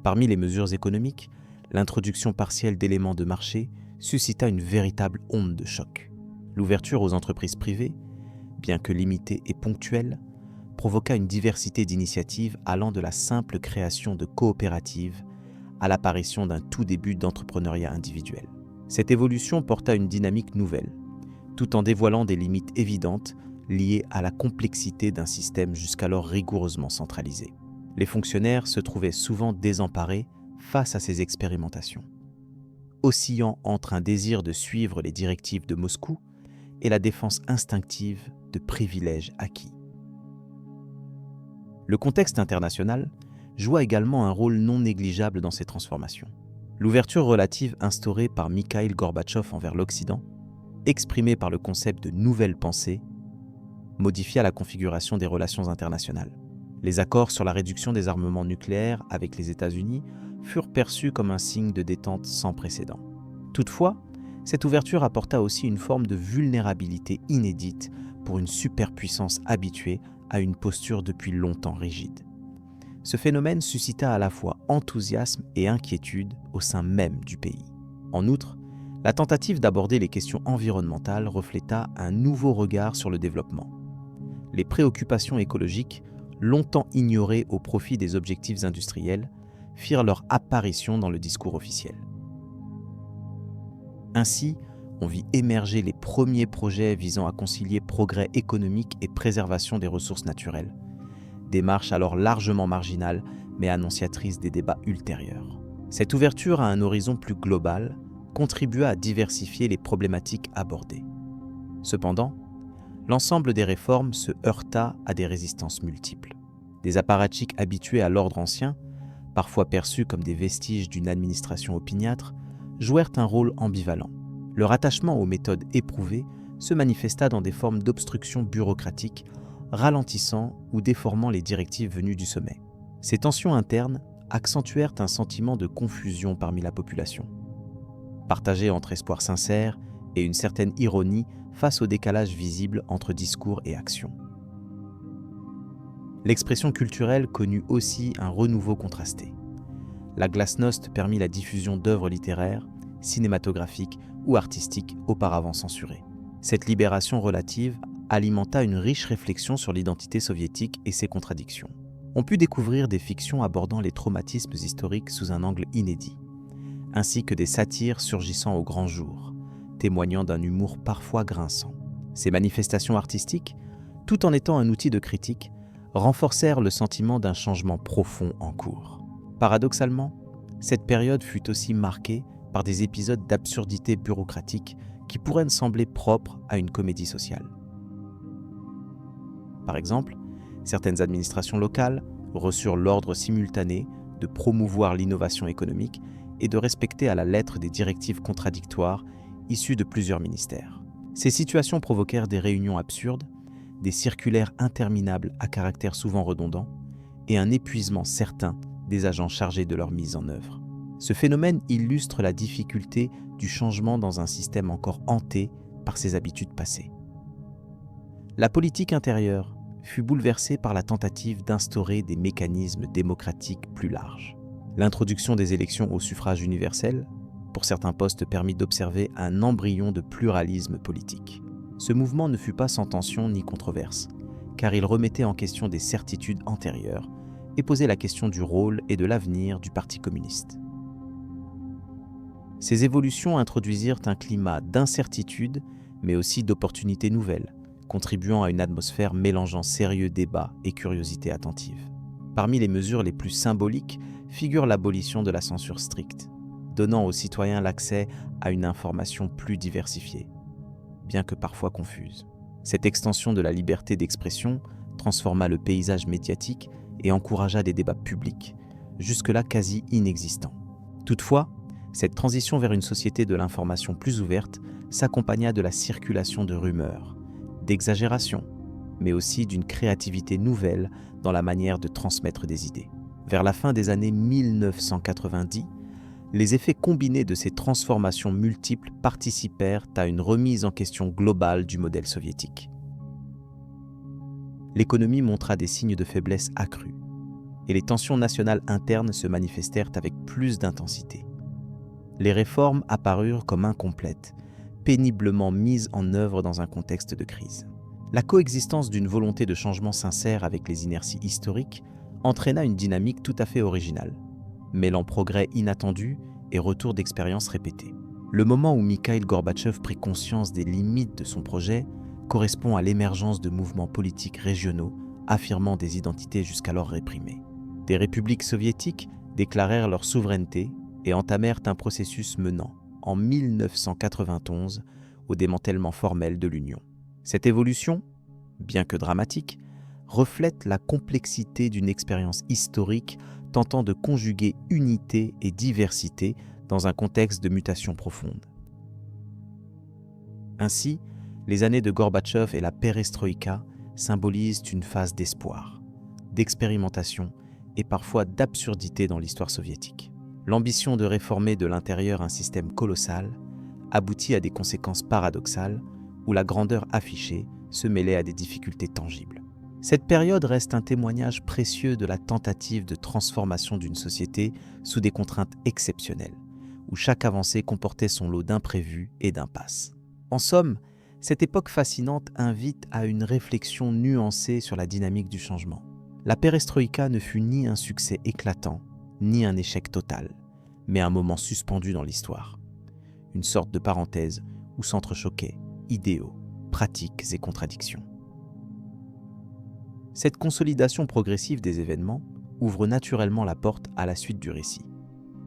Parmi les mesures économiques, l'introduction partielle d'éléments de marché suscita une véritable onde de choc. L'ouverture aux entreprises privées, bien que limitée et ponctuelle, provoqua une diversité d'initiatives allant de la simple création de coopératives à l'apparition d'un tout début d'entrepreneuriat individuel. Cette évolution porta une dynamique nouvelle, tout en dévoilant des limites évidentes liées à la complexité d'un système jusqu'alors rigoureusement centralisé. Les fonctionnaires se trouvaient souvent désemparés face à ces expérimentations, oscillant entre un désir de suivre les directives de Moscou et la défense instinctive de privilèges acquis. Le contexte international joua également un rôle non négligeable dans ces transformations. L'ouverture relative instaurée par Mikhaïl Gorbatchev envers l'Occident, exprimée par le concept de nouvelle pensée, modifia la configuration des relations internationales. Les accords sur la réduction des armements nucléaires avec les États-Unis furent perçus comme un signe de détente sans précédent. Toutefois, cette ouverture apporta aussi une forme de vulnérabilité inédite pour une superpuissance habituée à une posture depuis longtemps rigide. Ce phénomène suscita à la fois enthousiasme et inquiétude au sein même du pays. En outre, la tentative d'aborder les questions environnementales refléta un nouveau regard sur le développement. Les préoccupations écologiques, longtemps ignorées au profit des objectifs industriels, firent leur apparition dans le discours officiel. Ainsi, on vit émerger les premiers projets visant à concilier progrès économique et préservation des ressources naturelles, démarche alors largement marginale mais annonciatrice des débats ultérieurs. Cette ouverture à un horizon plus global contribua à diversifier les problématiques abordées. Cependant, l'ensemble des réformes se heurta à des résistances multiples. Des apparatchiks habitués à l'ordre ancien, parfois perçus comme des vestiges d'une administration opiniâtre, jouèrent un rôle ambivalent. Leur attachement aux méthodes éprouvées se manifesta dans des formes d'obstruction bureaucratique, ralentissant ou déformant les directives venues du sommet. Ces tensions internes accentuèrent un sentiment de confusion parmi la population, partagé entre espoir sincère et une certaine ironie face au décalage visible entre discours et action. L'expression culturelle connut aussi un renouveau contrasté. La glasnost permit la diffusion d'œuvres littéraires, cinématographiques ou artistiques auparavant censurées. Cette libération relative alimenta une riche réflexion sur l'identité soviétique et ses contradictions. On put découvrir des fictions abordant les traumatismes historiques sous un angle inédit, ainsi que des satires surgissant au grand jour, témoignant d'un humour parfois grinçant. Ces manifestations artistiques, tout en étant un outil de critique, renforcèrent le sentiment d'un changement profond en cours. Paradoxalement, cette période fut aussi marquée par des épisodes d'absurdité bureaucratique qui pourraient sembler propres à une comédie sociale. Par exemple, certaines administrations locales reçurent l'ordre simultané de promouvoir l'innovation économique et de respecter à la lettre des directives contradictoires issues de plusieurs ministères. Ces situations provoquèrent des réunions absurdes, des circulaires interminables à caractère souvent redondant et un épuisement certain des agents chargés de leur mise en œuvre. Ce phénomène illustre la difficulté du changement dans un système encore hanté par ses habitudes passées. La politique intérieure fut bouleversée par la tentative d'instaurer des mécanismes démocratiques plus larges. L'introduction des élections au suffrage universel, pour certains postes, permit d'observer un embryon de pluralisme politique. Ce mouvement ne fut pas sans tension ni controverse, car il remettait en question des certitudes antérieures et poser la question du rôle et de l'avenir du Parti communiste. Ces évolutions introduisirent un climat d'incertitude, mais aussi d'opportunités nouvelles, contribuant à une atmosphère mélangeant sérieux débat et curiosité attentive. Parmi les mesures les plus symboliques figure l'abolition de la censure stricte, donnant aux citoyens l'accès à une information plus diversifiée, bien que parfois confuse. Cette extension de la liberté d'expression transforma le paysage médiatique et encouragea des débats publics, jusque-là quasi inexistants. Toutefois, cette transition vers une société de l'information plus ouverte s'accompagna de la circulation de rumeurs, d'exagérations, mais aussi d'une créativité nouvelle dans la manière de transmettre des idées. Vers la fin des années 1990, les effets combinés de ces transformations multiples participèrent à une remise en question globale du modèle soviétique. L'économie montra des signes de faiblesse accrus, et les tensions nationales internes se manifestèrent avec plus d'intensité. Les réformes apparurent comme incomplètes, péniblement mises en œuvre dans un contexte de crise. La coexistence d'une volonté de changement sincère avec les inerties historiques entraîna une dynamique tout à fait originale, mêlant progrès inattendus et retour d'expériences répétés. Le moment où Mikhaïl Gorbatchev prit conscience des limites de son projet correspond à l'émergence de mouvements politiques régionaux affirmant des identités jusqu'alors réprimées. Des républiques soviétiques déclarèrent leur souveraineté et entamèrent un processus menant, en 1991, au démantèlement formel de l'Union. Cette évolution, bien que dramatique, reflète la complexité d'une expérience historique tentant de conjuguer unité et diversité dans un contexte de mutation profonde. Ainsi, les années de Gorbatchev et la perestroïka symbolisent une phase d'espoir, d'expérimentation et parfois d'absurdité dans l'histoire soviétique. L'ambition de réformer de l'intérieur un système colossal aboutit à des conséquences paradoxales où la grandeur affichée se mêlait à des difficultés tangibles. Cette période reste un témoignage précieux de la tentative de transformation d'une société sous des contraintes exceptionnelles, où chaque avancée comportait son lot d'imprévus et d'impasses. En somme, cette époque fascinante invite à une réflexion nuancée sur la dynamique du changement. La perestroïka ne fut ni un succès éclatant, ni un échec total, mais un moment suspendu dans l'histoire. Une sorte de parenthèse où s'entrechoquaient idéaux, pratiques et contradictions. Cette consolidation progressive des événements ouvre naturellement la porte à la suite du récit,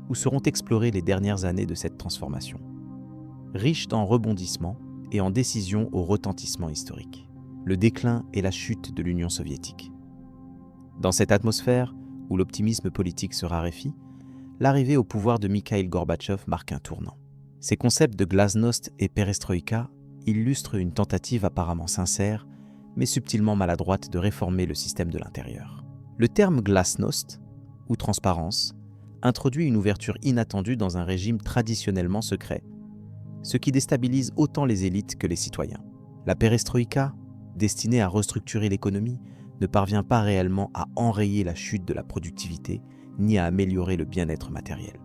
où seront explorées les dernières années de cette transformation, riches en rebondissements et en décisions au retentissement historique, le déclin et la chute de l'Union soviétique. Dans cette atmosphère, où l'optimisme politique se raréfie, l'arrivée au pouvoir de Mikhaïl Gorbatchev marque un tournant. Ces concepts de glasnost et perestroïka illustrent une tentative apparemment sincère, mais subtilement maladroite de réformer le système de l'intérieur. Le terme glasnost, ou transparence, introduit une ouverture inattendue dans un régime traditionnellement secret, ce qui déstabilise autant les élites que les citoyens. La perestroïka, destinée à restructurer l'économie, ne parvient pas réellement à enrayer la chute de la productivité ni à améliorer le bien-être matériel.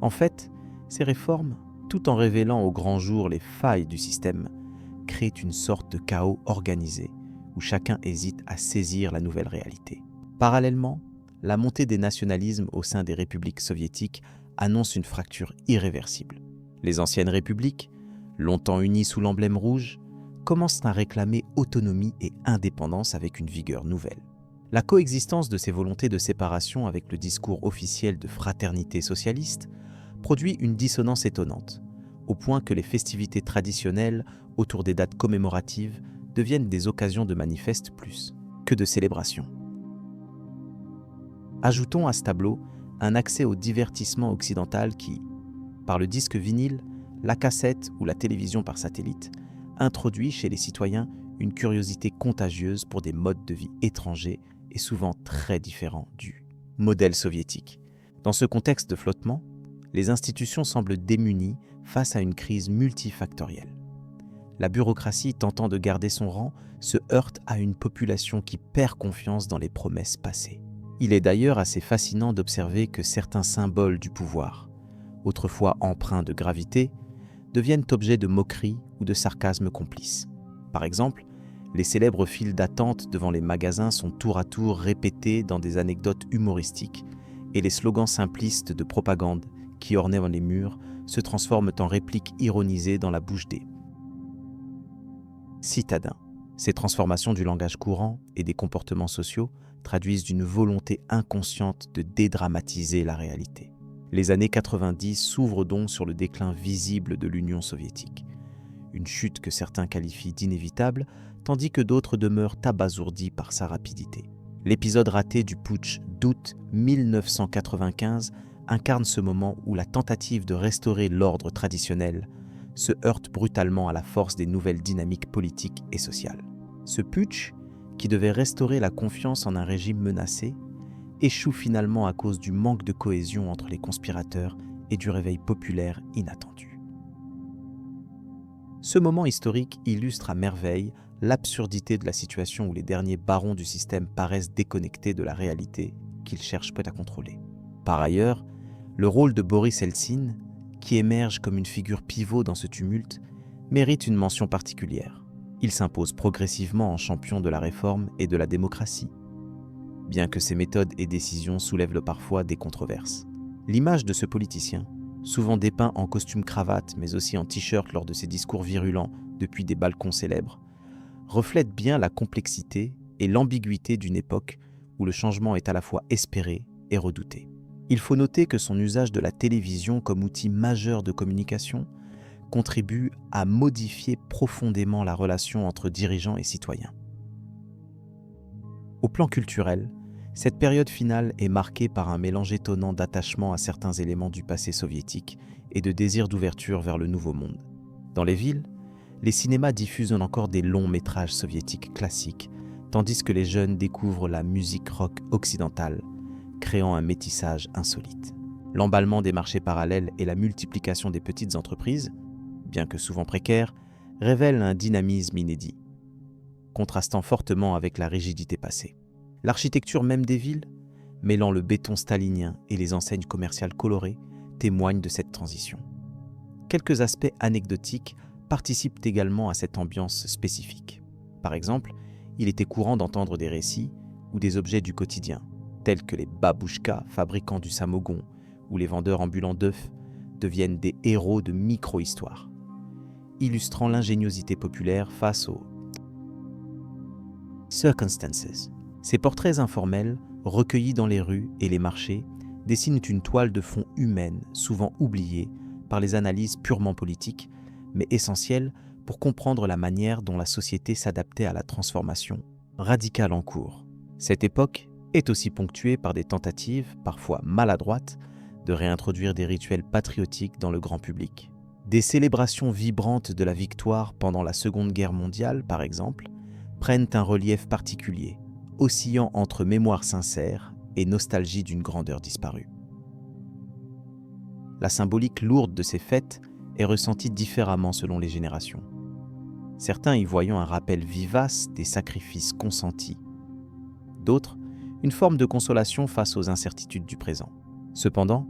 En fait, ces réformes, tout en révélant au grand jour les failles du système, créent une sorte de chaos organisé où chacun hésite à saisir la nouvelle réalité. Parallèlement, la montée des nationalismes au sein des républiques soviétiques annonce une fracture irréversible. Les anciennes républiques, longtemps unies sous l'emblème rouge, commencent à réclamer autonomie et indépendance avec une vigueur nouvelle. La coexistence de ces volontés de séparation avec le discours officiel de fraternité socialiste produit une dissonance étonnante, au point que les festivités traditionnelles autour des dates commémoratives deviennent des occasions de manifeste plus que de célébration. Ajoutons à ce tableau un accès au divertissement occidental qui, par le disque vinyle, la cassette ou la télévision par satellite, introduit chez les citoyens une curiosité contagieuse pour des modes de vie étrangers et souvent très différents du modèle soviétique. Dans ce contexte de flottement, les institutions semblent démunies face à une crise multifactorielle. La bureaucratie tentant de garder son rang se heurte à une population qui perd confiance dans les promesses passées. Il est d'ailleurs assez fascinant d'observer que certains symboles du pouvoir, autrefois empreints de gravité, deviennent objets de moquerie ou de sarcasme complice. Par exemple, Les célèbres files d'attente devant les magasins sont tour à tour répétés dans des anecdotes humoristiques et les slogans simplistes de propagande qui ornaient les murs se transforment en répliques ironisées dans la bouche des citadins. Ces transformations du langage courant et des comportements sociaux traduisent une volonté inconsciente de dédramatiser la réalité. Les années 90 s'ouvrent donc sur le déclin visible de l'Union soviétique. Une chute que certains qualifient d'inévitable, tandis que d'autres demeurent abasourdis par sa rapidité. L'épisode raté du putsch d'août 1995 incarne ce moment où la tentative de restaurer l'ordre traditionnel se heurte brutalement à la force des nouvelles dynamiques politiques et sociales. Ce putsch, qui devait restaurer la confiance en un régime menacé, échoue finalement à cause du manque de cohésion entre les conspirateurs et du réveil populaire inattendu. Ce moment historique illustre à merveille l'absurdité de la situation où les derniers barons du système paraissent déconnectés de la réalité qu'ils cherchent peu à contrôler. Par ailleurs, le rôle de Boris Eltsine, qui émerge comme une figure pivot dans ce tumulte, mérite une mention particulière. Il s'impose progressivement en champion de la réforme et de la démocratie, bien que ses méthodes et décisions soulèvent parfois des controverses. L'image de ce politicien, souvent dépeint en costume cravate mais aussi en t-shirt lors de ses discours virulents depuis des balcons célèbres, reflète bien la complexité et l'ambiguïté d'une époque où le changement est à la fois espéré et redouté. Il faut noter que son usage de la télévision comme outil majeur de communication contribue à modifier profondément la relation entre dirigeants et citoyens. Au plan culturel, cette période finale est marquée par un mélange étonnant d'attachement à certains éléments du passé soviétique et de désir d'ouverture vers le nouveau monde. Dans les villes, les cinémas diffusent encore des longs métrages soviétiques classiques, tandis que les jeunes découvrent la musique rock occidentale, créant un métissage insolite. L'emballement des marchés parallèles et la multiplication des petites entreprises, bien que souvent précaires, révèlent un dynamisme inédit, contrastant fortement avec la rigidité passée. L'architecture même des villes, mêlant le béton stalinien et les enseignes commerciales colorées, témoigne de cette transition. Quelques aspects anecdotiques participent également à cette ambiance spécifique. Par exemple, il était courant d'entendre des récits ou des objets du quotidien, tels que les babouchkas fabriquant du samogon ou les vendeurs ambulants d'œufs, deviennent des héros de micro-histoires, illustrant l'ingéniosité populaire face aux circumstances. Ces portraits informels, recueillis dans les rues et les marchés, dessinent une toile de fond humaine, souvent oubliée par les analyses purement politiques, mais essentielle pour comprendre la manière dont la société s'adaptait à la transformation radicale en cours. Cette époque est aussi ponctuée par des tentatives, parfois maladroites, de réintroduire des rituels patriotiques dans le grand public. Des célébrations vibrantes de la victoire pendant la Seconde Guerre mondiale, par exemple, prennent un relief particulier, oscillant entre mémoire sincère et nostalgie d'une grandeur disparue. La symbolique lourde de ces fêtes est ressentie différemment selon les générations. Certains y voyant un rappel vivace des sacrifices consentis, d'autres une forme de consolation face aux incertitudes du présent. Cependant,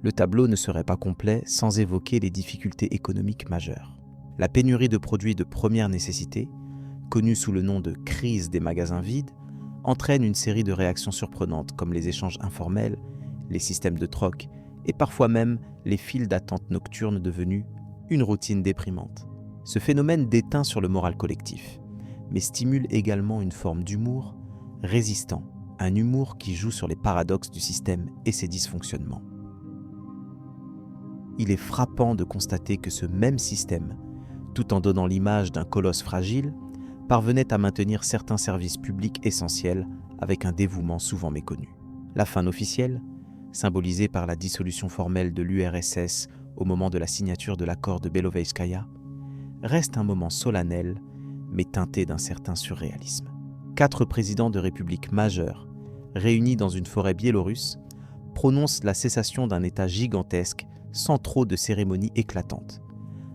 le tableau ne serait pas complet sans évoquer les difficultés économiques majeures. La pénurie de produits de première nécessité, connue sous le nom de crise des magasins vides, entraîne une série de réactions surprenantes comme les échanges informels, les systèmes de troc et parfois même les files d'attente nocturnes devenues une routine déprimante. Ce phénomène déteint sur le moral collectif, mais stimule également une forme d'humour résistant, un humour qui joue sur les paradoxes du système et ses dysfonctionnements. Il est frappant de constater que ce même système, tout en donnant l'image d'un colosse fragile, parvenait à maintenir certains services publics essentiels avec un dévouement souvent méconnu. La fin officielle, symbolisée par la dissolution formelle de l'URSS au moment de la signature de l'accord de Beloveïskaïa, reste un moment solennel, mais teinté d'un certain surréalisme. 4 présidents de républiques majeures, réunis dans une forêt biélorusse, prononcent la cessation d'un État gigantesque sans trop de cérémonies éclatantes.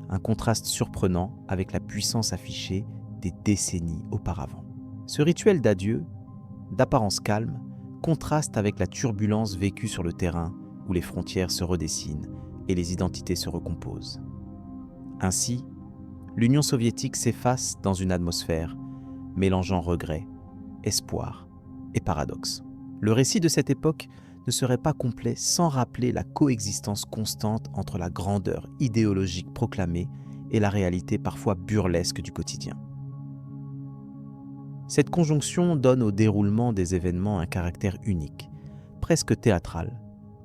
Un contraste surprenant avec la puissance affichée des décennies auparavant. Ce rituel d'adieu, d'apparence calme, contraste avec la turbulence vécue sur le terrain où les frontières se redessinent et les identités se recomposent. Ainsi, l'Union soviétique s'efface dans une atmosphère mélangeant regret, espoir et paradoxe. Le récit de cette époque ne serait pas complet sans rappeler la coexistence constante entre la grandeur idéologique proclamée et la réalité parfois burlesque du quotidien. Cette conjonction donne au déroulement des événements un caractère unique, presque théâtral,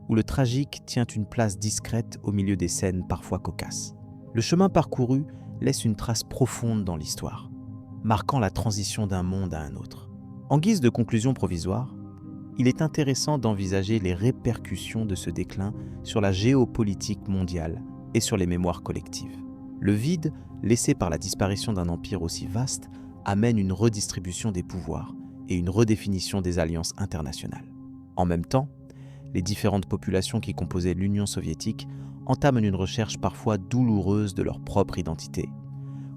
où le tragique tient une place discrète au milieu des scènes parfois cocasses. Le chemin parcouru laisse une trace profonde dans l'histoire, marquant la transition d'un monde à un autre. En guise de conclusion provisoire, il est intéressant d'envisager les répercussions de ce déclin sur la géopolitique mondiale et sur les mémoires collectives. Le vide laissé par la disparition d'un empire aussi vaste amène une redistribution des pouvoirs et une redéfinition des alliances internationales. En même temps, les différentes populations qui composaient l'Union soviétique entament une recherche parfois douloureuse de leur propre identité,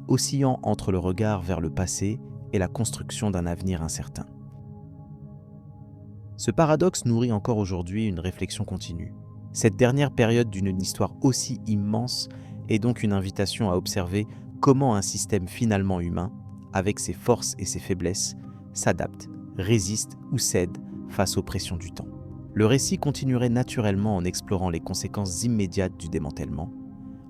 oscillant entre le regard vers le passé et la construction d'un avenir incertain. Ce paradoxe nourrit encore aujourd'hui une réflexion continue. Cette dernière période d'une histoire aussi immense est donc une invitation à observer comment un système finalement humain, avec ses forces et ses faiblesses, s'adapte, résiste ou cède face aux pressions du temps. Le récit continuerait naturellement en explorant les conséquences immédiates du démantèlement,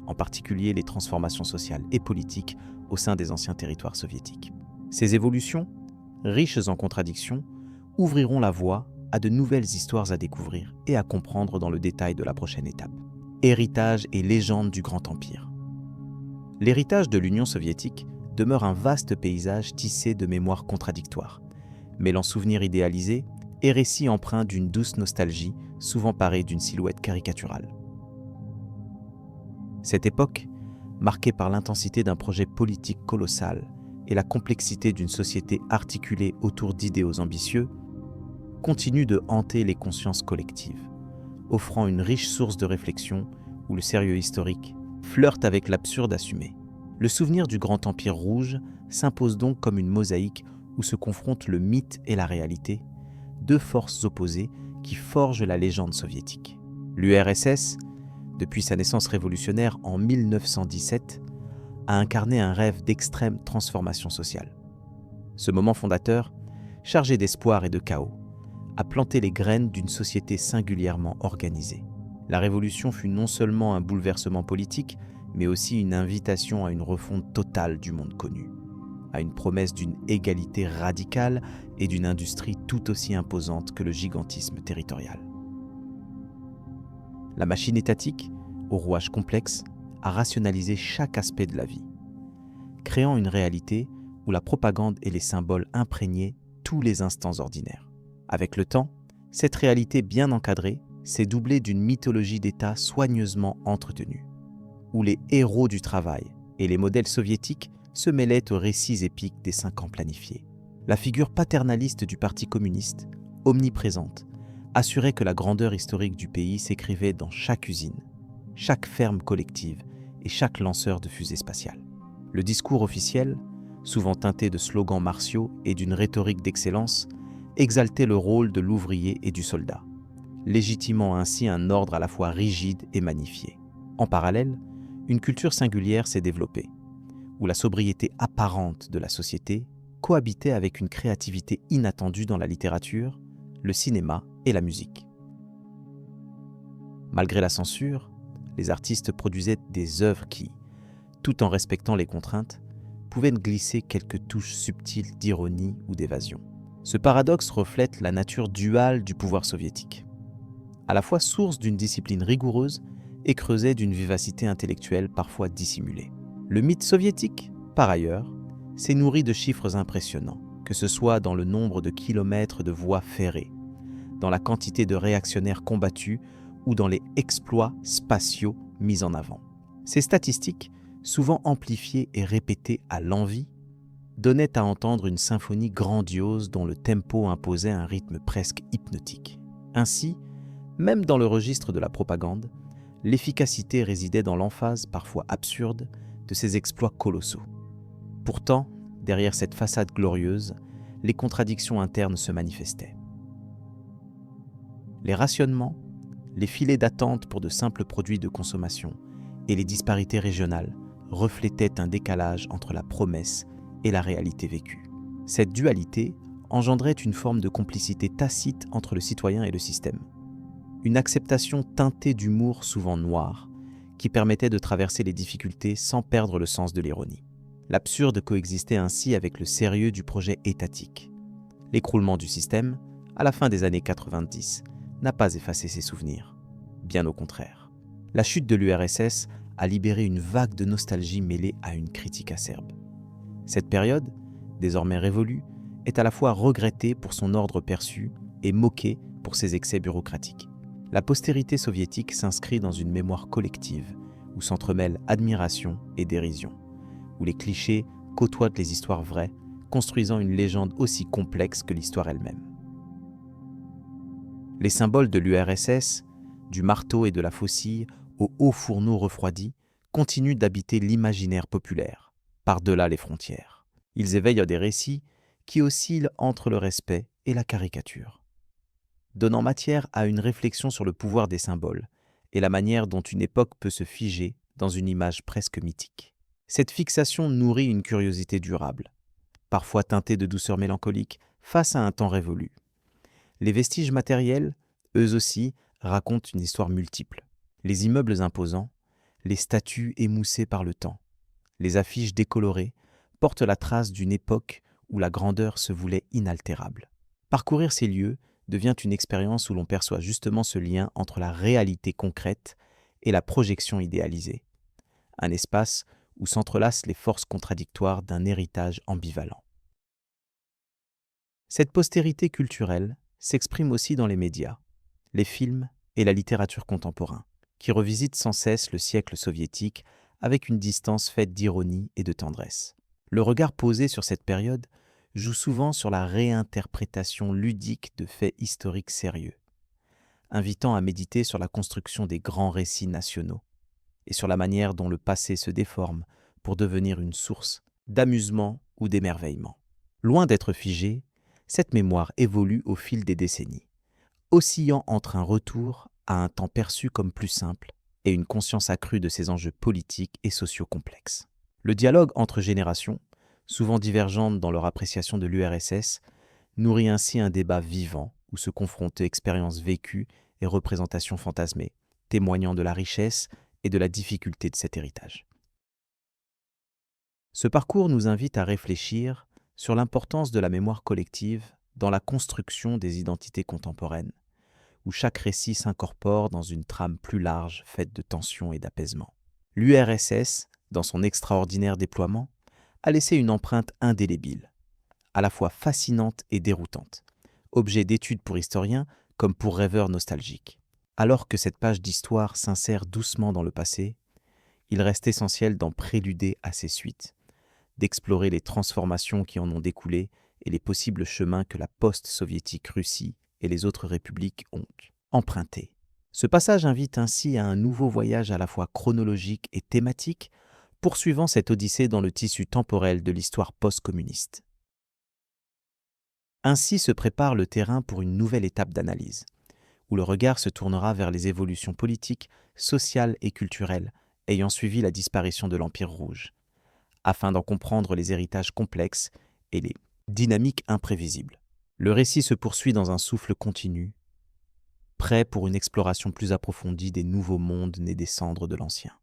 en particulier les transformations sociales et politiques au sein des anciens territoires soviétiques. Ces évolutions, riches en contradictions, ouvriront la voie à de nouvelles histoires à découvrir et à comprendre dans le détail de la prochaine étape. Héritage et légende du Grand Empire. L'héritage de l'Union soviétique demeure un vaste paysage tissé de mémoires contradictoires, mêlant souvenirs idéalisés et récits empreints d'une douce nostalgie, souvent parée d'une silhouette caricaturale. Cette époque, marquée par l'intensité d'un projet politique colossal et la complexité d'une société articulée autour d'idéaux ambitieux, continue de hanter les consciences collectives, offrant une riche source de réflexion où le sérieux historique flirte avec l'absurde assumé. Le souvenir du Grand Empire rouge s'impose donc comme une mosaïque où se confrontent le mythe et la réalité, deux forces opposées qui forgent la légende soviétique. L'URSS, depuis sa naissance révolutionnaire en 1917, a incarné un rêve d'extrême transformation sociale. Ce moment fondateur, chargé d'espoir et de chaos, a planté les graines d'une société singulièrement organisée. La révolution fut non seulement un bouleversement politique, mais aussi une invitation à une refonte totale du monde connu, à une promesse d'une égalité radicale et d'une industrie tout aussi imposante que le gigantisme territorial. La machine étatique, au rouage complexe, a rationalisé chaque aspect de la vie, créant une réalité où la propagande et les symboles imprégnaient tous les instants ordinaires. Avec le temps, cette réalité bien encadrée s'est doublée d'une mythologie d'État soigneusement entretenue, où les héros du travail et les modèles soviétiques se mêlaient aux récits épiques des 5 ans planifiés. La figure paternaliste du Parti communiste, omniprésente, assurait que la grandeur historique du pays s'écrivait dans chaque usine, chaque ferme collective et chaque lanceur de fusées spatiales. Le discours officiel, souvent teinté de slogans martiaux et d'une rhétorique d'excellence, exaltait le rôle de l'ouvrier et du soldat, légitimant ainsi un ordre à la fois rigide et magnifié. En parallèle, une culture singulière s'est développée, où la sobriété apparente de la société cohabitait avec une créativité inattendue dans la littérature, le cinéma et la musique. Malgré la censure, les artistes produisaient des œuvres qui, tout en respectant les contraintes, pouvaient glisser quelques touches subtiles d'ironie ou d'évasion. Ce paradoxe reflète la nature duale du pouvoir soviétique, à la fois source d'une discipline rigoureuse et creuset d'une vivacité intellectuelle parfois dissimulée. Le mythe soviétique, par ailleurs, s'est nourri de chiffres impressionnants, que ce soit dans le nombre de kilomètres de voies ferrées, dans la quantité de réactionnaires combattus ou dans les exploits spatiaux mis en avant. Ces statistiques, souvent amplifiées et répétées à l'envi, donnaient à entendre une symphonie grandiose dont le tempo imposait un rythme presque hypnotique. Ainsi, même dans le registre de la propagande, l'efficacité résidait dans l'emphase parfois absurde de ces exploits colossaux. Pourtant, derrière cette façade glorieuse, les contradictions internes se manifestaient. Les rationnements, les filets d'attente pour de simples produits de consommation et les disparités régionales reflétaient un décalage entre la promesse et la réalité vécue. Cette dualité engendrait une forme de complicité tacite entre le citoyen et le système. Une acceptation teintée d'humour souvent noir, qui permettait de traverser les difficultés sans perdre le sens de l'ironie. L'absurde coexistait ainsi avec le sérieux du projet étatique. L'écroulement du système, à la fin des années 90, n'a pas effacé ses souvenirs. Bien au contraire. La chute de l'URSS a libéré une vague de nostalgie mêlée à une critique acerbe. Cette période, désormais révolue, est à la fois regrettée pour son ordre perçu et moquée pour ses excès bureaucratiques. La postérité soviétique s'inscrit dans une mémoire collective où s'entremêlent admiration et dérision, où les clichés côtoient les histoires vraies, construisant une légende aussi complexe que l'histoire elle-même. Les symboles de l'URSS, du marteau et de la faucille au haut fourneau refroidi, continuent d'habiter l'imaginaire populaire, par-delà les frontières. Ils éveillent des récits qui oscillent entre le respect et la caricature, donnant matière à une réflexion sur le pouvoir des symboles et la manière dont une époque peut se figer dans une image presque mythique. Cette fixation nourrit une curiosité durable, parfois teintée de douceur mélancolique face à un temps révolu. Les vestiges matériels, eux aussi, racontent une histoire multiple. Les immeubles imposants, les statues émoussées par le temps, les affiches décolorées portent la trace d'une époque où la grandeur se voulait inaltérable. Parcourir ces lieux devient une expérience où l'on perçoit justement ce lien entre la réalité concrète et la projection idéalisée. Un espace où s'entrelacent les forces contradictoires d'un héritage ambivalent. Cette postérité culturelle s'exprime aussi dans les médias, les films et la littérature contemporaine, qui revisitent sans cesse le siècle soviétique avec une distance faite d'ironie et de tendresse. Le regard posé sur cette période joue souvent sur la réinterprétation ludique de faits historiques sérieux, invitant à méditer sur la construction des grands récits nationaux et sur la manière dont le passé se déforme pour devenir une source d'amusement ou d'émerveillement. Loin d'être figée, cette mémoire évolue au fil des décennies, oscillant entre un retour à un temps perçu comme plus simple et une conscience accrue de ses enjeux politiques et sociaux complexes. Le dialogue entre générations, souvent divergentes dans leur appréciation de l'URSS, nourrit ainsi un débat vivant où se confrontent expériences vécues et représentations fantasmées, témoignant de la richesse et de la difficulté de cet héritage. Ce parcours nous invite à réfléchir sur l'importance de la mémoire collective dans la construction des identités contemporaines, où chaque récit s'incorpore dans une trame plus large faite de tensions et d'apaisement. L'URSS, dans son extraordinaire déploiement, a laissé une empreinte indélébile, à la fois fascinante et déroutante, objet d'étude pour historiens comme pour rêveurs nostalgiques. Alors que cette page d'histoire s'insère doucement dans le passé, il reste essentiel d'en préluder à ses suites, d'explorer les transformations qui en ont découlé et les possibles chemins que la post-soviétique Russie et les autres républiques ont empruntés. Ce passage invite ainsi à un nouveau voyage à la fois chronologique et thématique, poursuivant cette odyssée dans le tissu temporel de l'histoire post-communiste. Ainsi se prépare le terrain pour une nouvelle étape d'analyse, où le regard se tournera vers les évolutions politiques, sociales et culturelles ayant suivi la disparition de l'Empire rouge, afin d'en comprendre les héritages complexes et les dynamiques imprévisibles. Le récit se poursuit dans un souffle continu, prêt pour une exploration plus approfondie des nouveaux mondes nés des cendres de l'ancien.